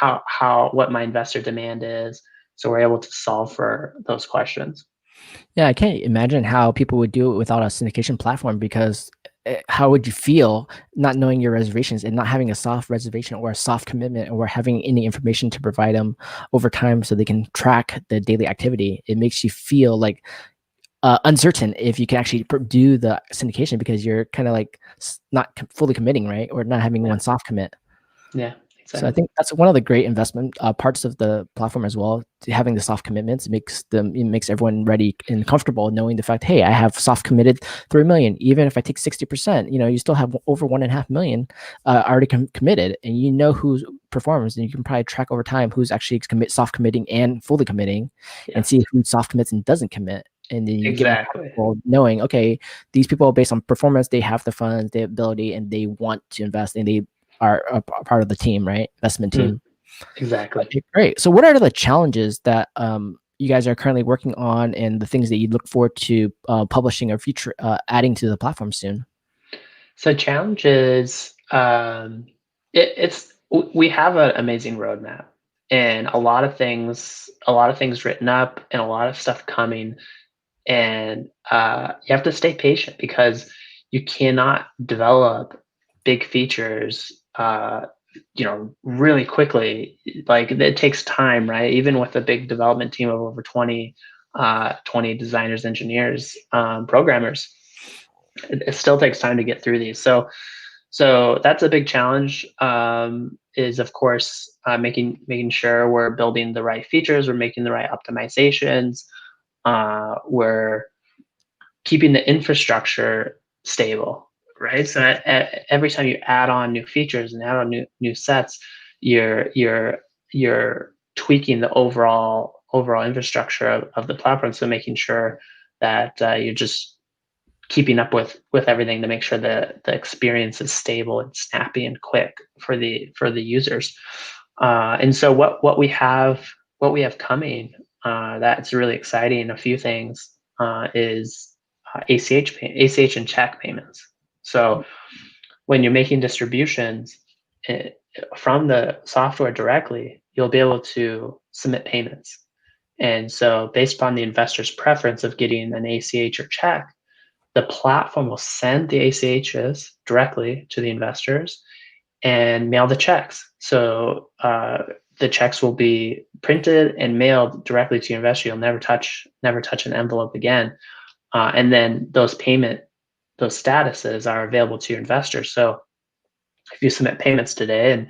Speaker 2: how what my investor demand is. So we're able to solve for those questions.
Speaker 1: Yeah, I can't imagine how people would do it without a syndication platform because how would you feel not knowing your reservations and not having a soft reservation or a soft commitment or having any information to provide them over time so they can track the daily activity? It makes you feel like uncertain if you can actually do the syndication because you're kind of like not fully committing, right? Or not having
Speaker 2: Yeah.
Speaker 1: one soft commit.
Speaker 2: Yeah,
Speaker 1: So I
Speaker 2: exactly.
Speaker 1: think that's one of the great investment parts of the platform as well. Having the soft commitments makes everyone ready and comfortable knowing the fact, hey, I have soft committed 3 million. Even if I take 60%, you still have over 1.5 million already committed, and you know who performs, and you can probably track over time who's actually soft committing and fully committing, and
Speaker 2: Yeah,
Speaker 1: see who soft commits and doesn't commit. And then you get more
Speaker 2: exactly.
Speaker 1: comfortable knowing, okay, these people based on performance, they have the funds, the ability, and they want to invest, and they are a part of the team, right? Investment
Speaker 2: Mm,
Speaker 1: team.
Speaker 2: exactly.
Speaker 1: Okay, great. So what are the challenges that you guys are currently working on and the things that you look forward to publishing or future adding to the platform soon?
Speaker 2: So challenges, we have an amazing roadmap and a lot of things written up and a lot of stuff coming. And you have to stay patient because you cannot develop big features, really quickly. Like it takes time, right? Even with a big development team of over 20 designers, engineers, programmers, it still takes time to get through these. So that's a big challenge. Is of course making sure we're building the right features, we're making the right optimizations, we're keeping the infrastructure stable, right? So every time you add on new features and add on new sets, you're tweaking the overall infrastructure of the platform. So making sure that you're just keeping up with everything to make sure that the experience is stable and snappy and quick for the users. And so what we have coming, that's really exciting. A few things is ACH and check payments. So when you're making distributions eh, from the software directly, you'll be able to submit payments. And so based upon the investor's preference of getting an ACH or check, the platform will send the ACHs directly to the investors and mail the checks. So the checks will be printed and mailed directly to your investor. You'll never touch an envelope again. And then those statuses are available to your investors. So if you submit payments today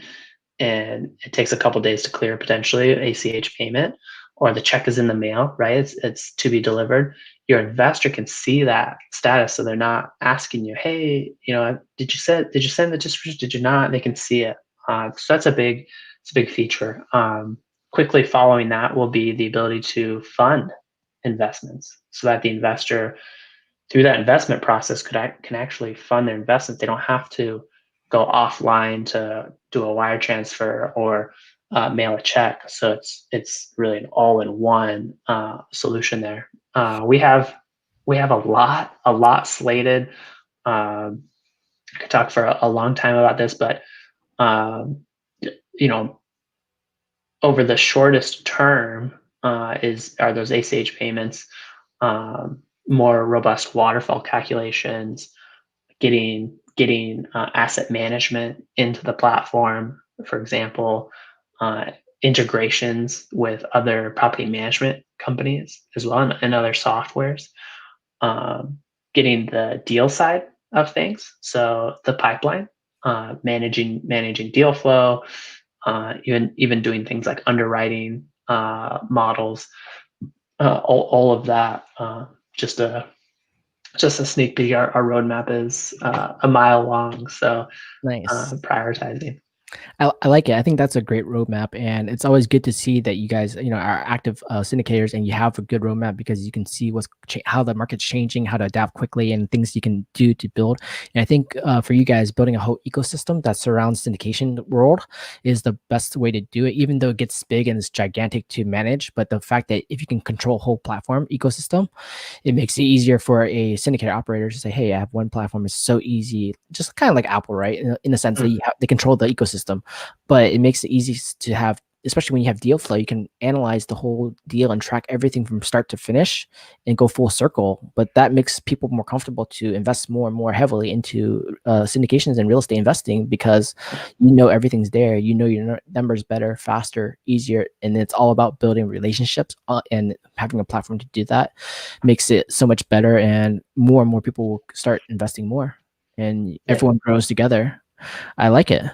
Speaker 2: and it takes a couple days to clear potentially ACH payment, or the check is in the mail, right? It's to be delivered. Your investor can see that status, so they're not asking you, "Hey, did you send the distribution? Did you not?" They can see it. So it's a big feature. Quickly following that will be the ability to fund investments, so that the investor through that investment process can actually fund their investments. They don't have to go offline to do a wire transfer or mail a check. So it's really an all-in-one solution there. We have a lot slated. I could talk for a long time about this, but um, you know, over the shortest term are those ACH payments, more robust waterfall calculations, getting asset management into the platform, for example, uh, integrations with other property management companies as well and other softwares, um, getting the deal side of things, so the pipeline, managing deal flow, even doing things like underwriting models, all of that. Just a sneak peek. Our roadmap is a mile long, so
Speaker 1: Nice.
Speaker 2: prioritizing.
Speaker 1: I like it. I think that's a great roadmap, and it's always good to see that you guys, are active syndicators, and you have a good roadmap because you can see how the market's changing, how to adapt quickly, and things you can do to build. And I think for you guys, building a whole ecosystem that surrounds syndication world is the best way to do it. Even though it gets big and it's gigantic to manage, but the fact that if you can control whole platform ecosystem, it makes it easier for a syndicator operator to say, "Hey, I have one platform. It's so easy." Just kind of like Apple, right? In the sense that they control the ecosystem, but it makes it easy to have, especially when you have deal flow, you can analyze the whole deal and track everything from start to finish and go full circle. But that makes people more comfortable to invest more and more heavily into syndications and real estate investing because everything's there. You know your numbers better, faster, easier, and it's all about building relationships and having a platform to do that makes it so much better, and more people will start investing more, and everyone grows together. I like it.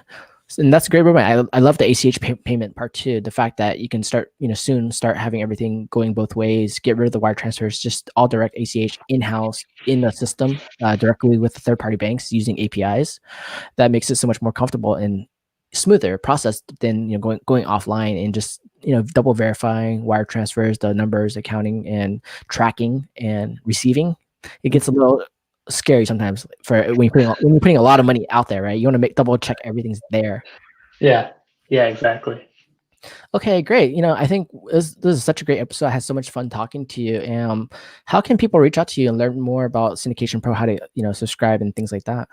Speaker 1: And that's a great roadmap. I love the ACH payment part too. The fact that you can start, soon start having everything going both ways, get rid of the wire transfers, just all direct ACH in-house in the system directly with the third-party banks using APIs. That makes it so much more comfortable and smoother process than going offline and just double verifying wire transfers, the numbers, accounting, and tracking and receiving. It gets a little scary sometimes for when you're putting a lot of money out there, right? You want to double check everything's there.
Speaker 2: Yeah. Yeah, exactly.
Speaker 1: Okay, great. I think this is such a great episode. I had so much fun talking to you. How can people reach out to you and learn more about Syndication Pro, how to subscribe and things like that?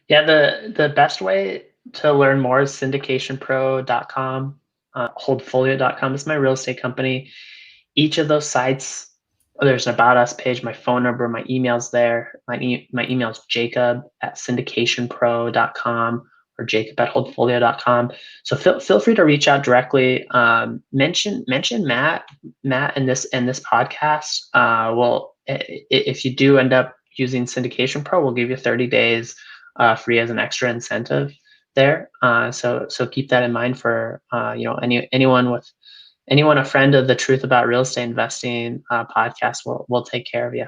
Speaker 2: Yeah, the best way to learn more is syndicationpro.com, holdfolio.com is my real estate company. Each of those sites, there's an about us page, my phone number, my email's there. My email is jacob@syndicationpro.com or jacob@holdfolio.com. So feel free to reach out directly. Mention Matt in this podcast. If you do end up using Syndication Pro, we'll give you 30 days free as an extra incentive there. So keep that in mind for anyone a friend of the Truth About Real Estate Investing podcast will take care of you.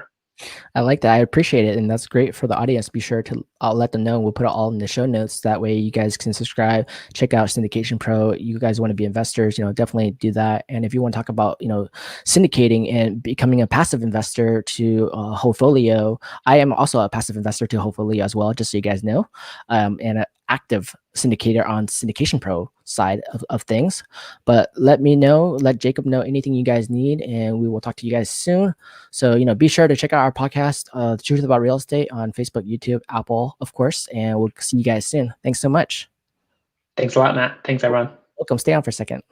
Speaker 1: I like that. I appreciate it, and that's great for the audience. Be sure to I'll let them know. We'll put it all in the show notes. That way, you guys can subscribe, check out Syndication Pro. You guys want to be investors, definitely do that. And if you want to talk about, syndicating and becoming a passive investor to Holdfolio, I am also a passive investor to Holdfolio as well, just so you guys know, and an active syndicator on Syndication Pro side of things. But let Jacob know anything you guys need, and we will talk to you guys soon. So, be sure to check out our podcast, The Truth About Real Estate, on Facebook, YouTube, Apple, of course, and we'll see you guys soon. Thanks so much.
Speaker 2: Thanks a lot, Matt. Thanks, everyone.
Speaker 1: Welcome. Stay on for a second.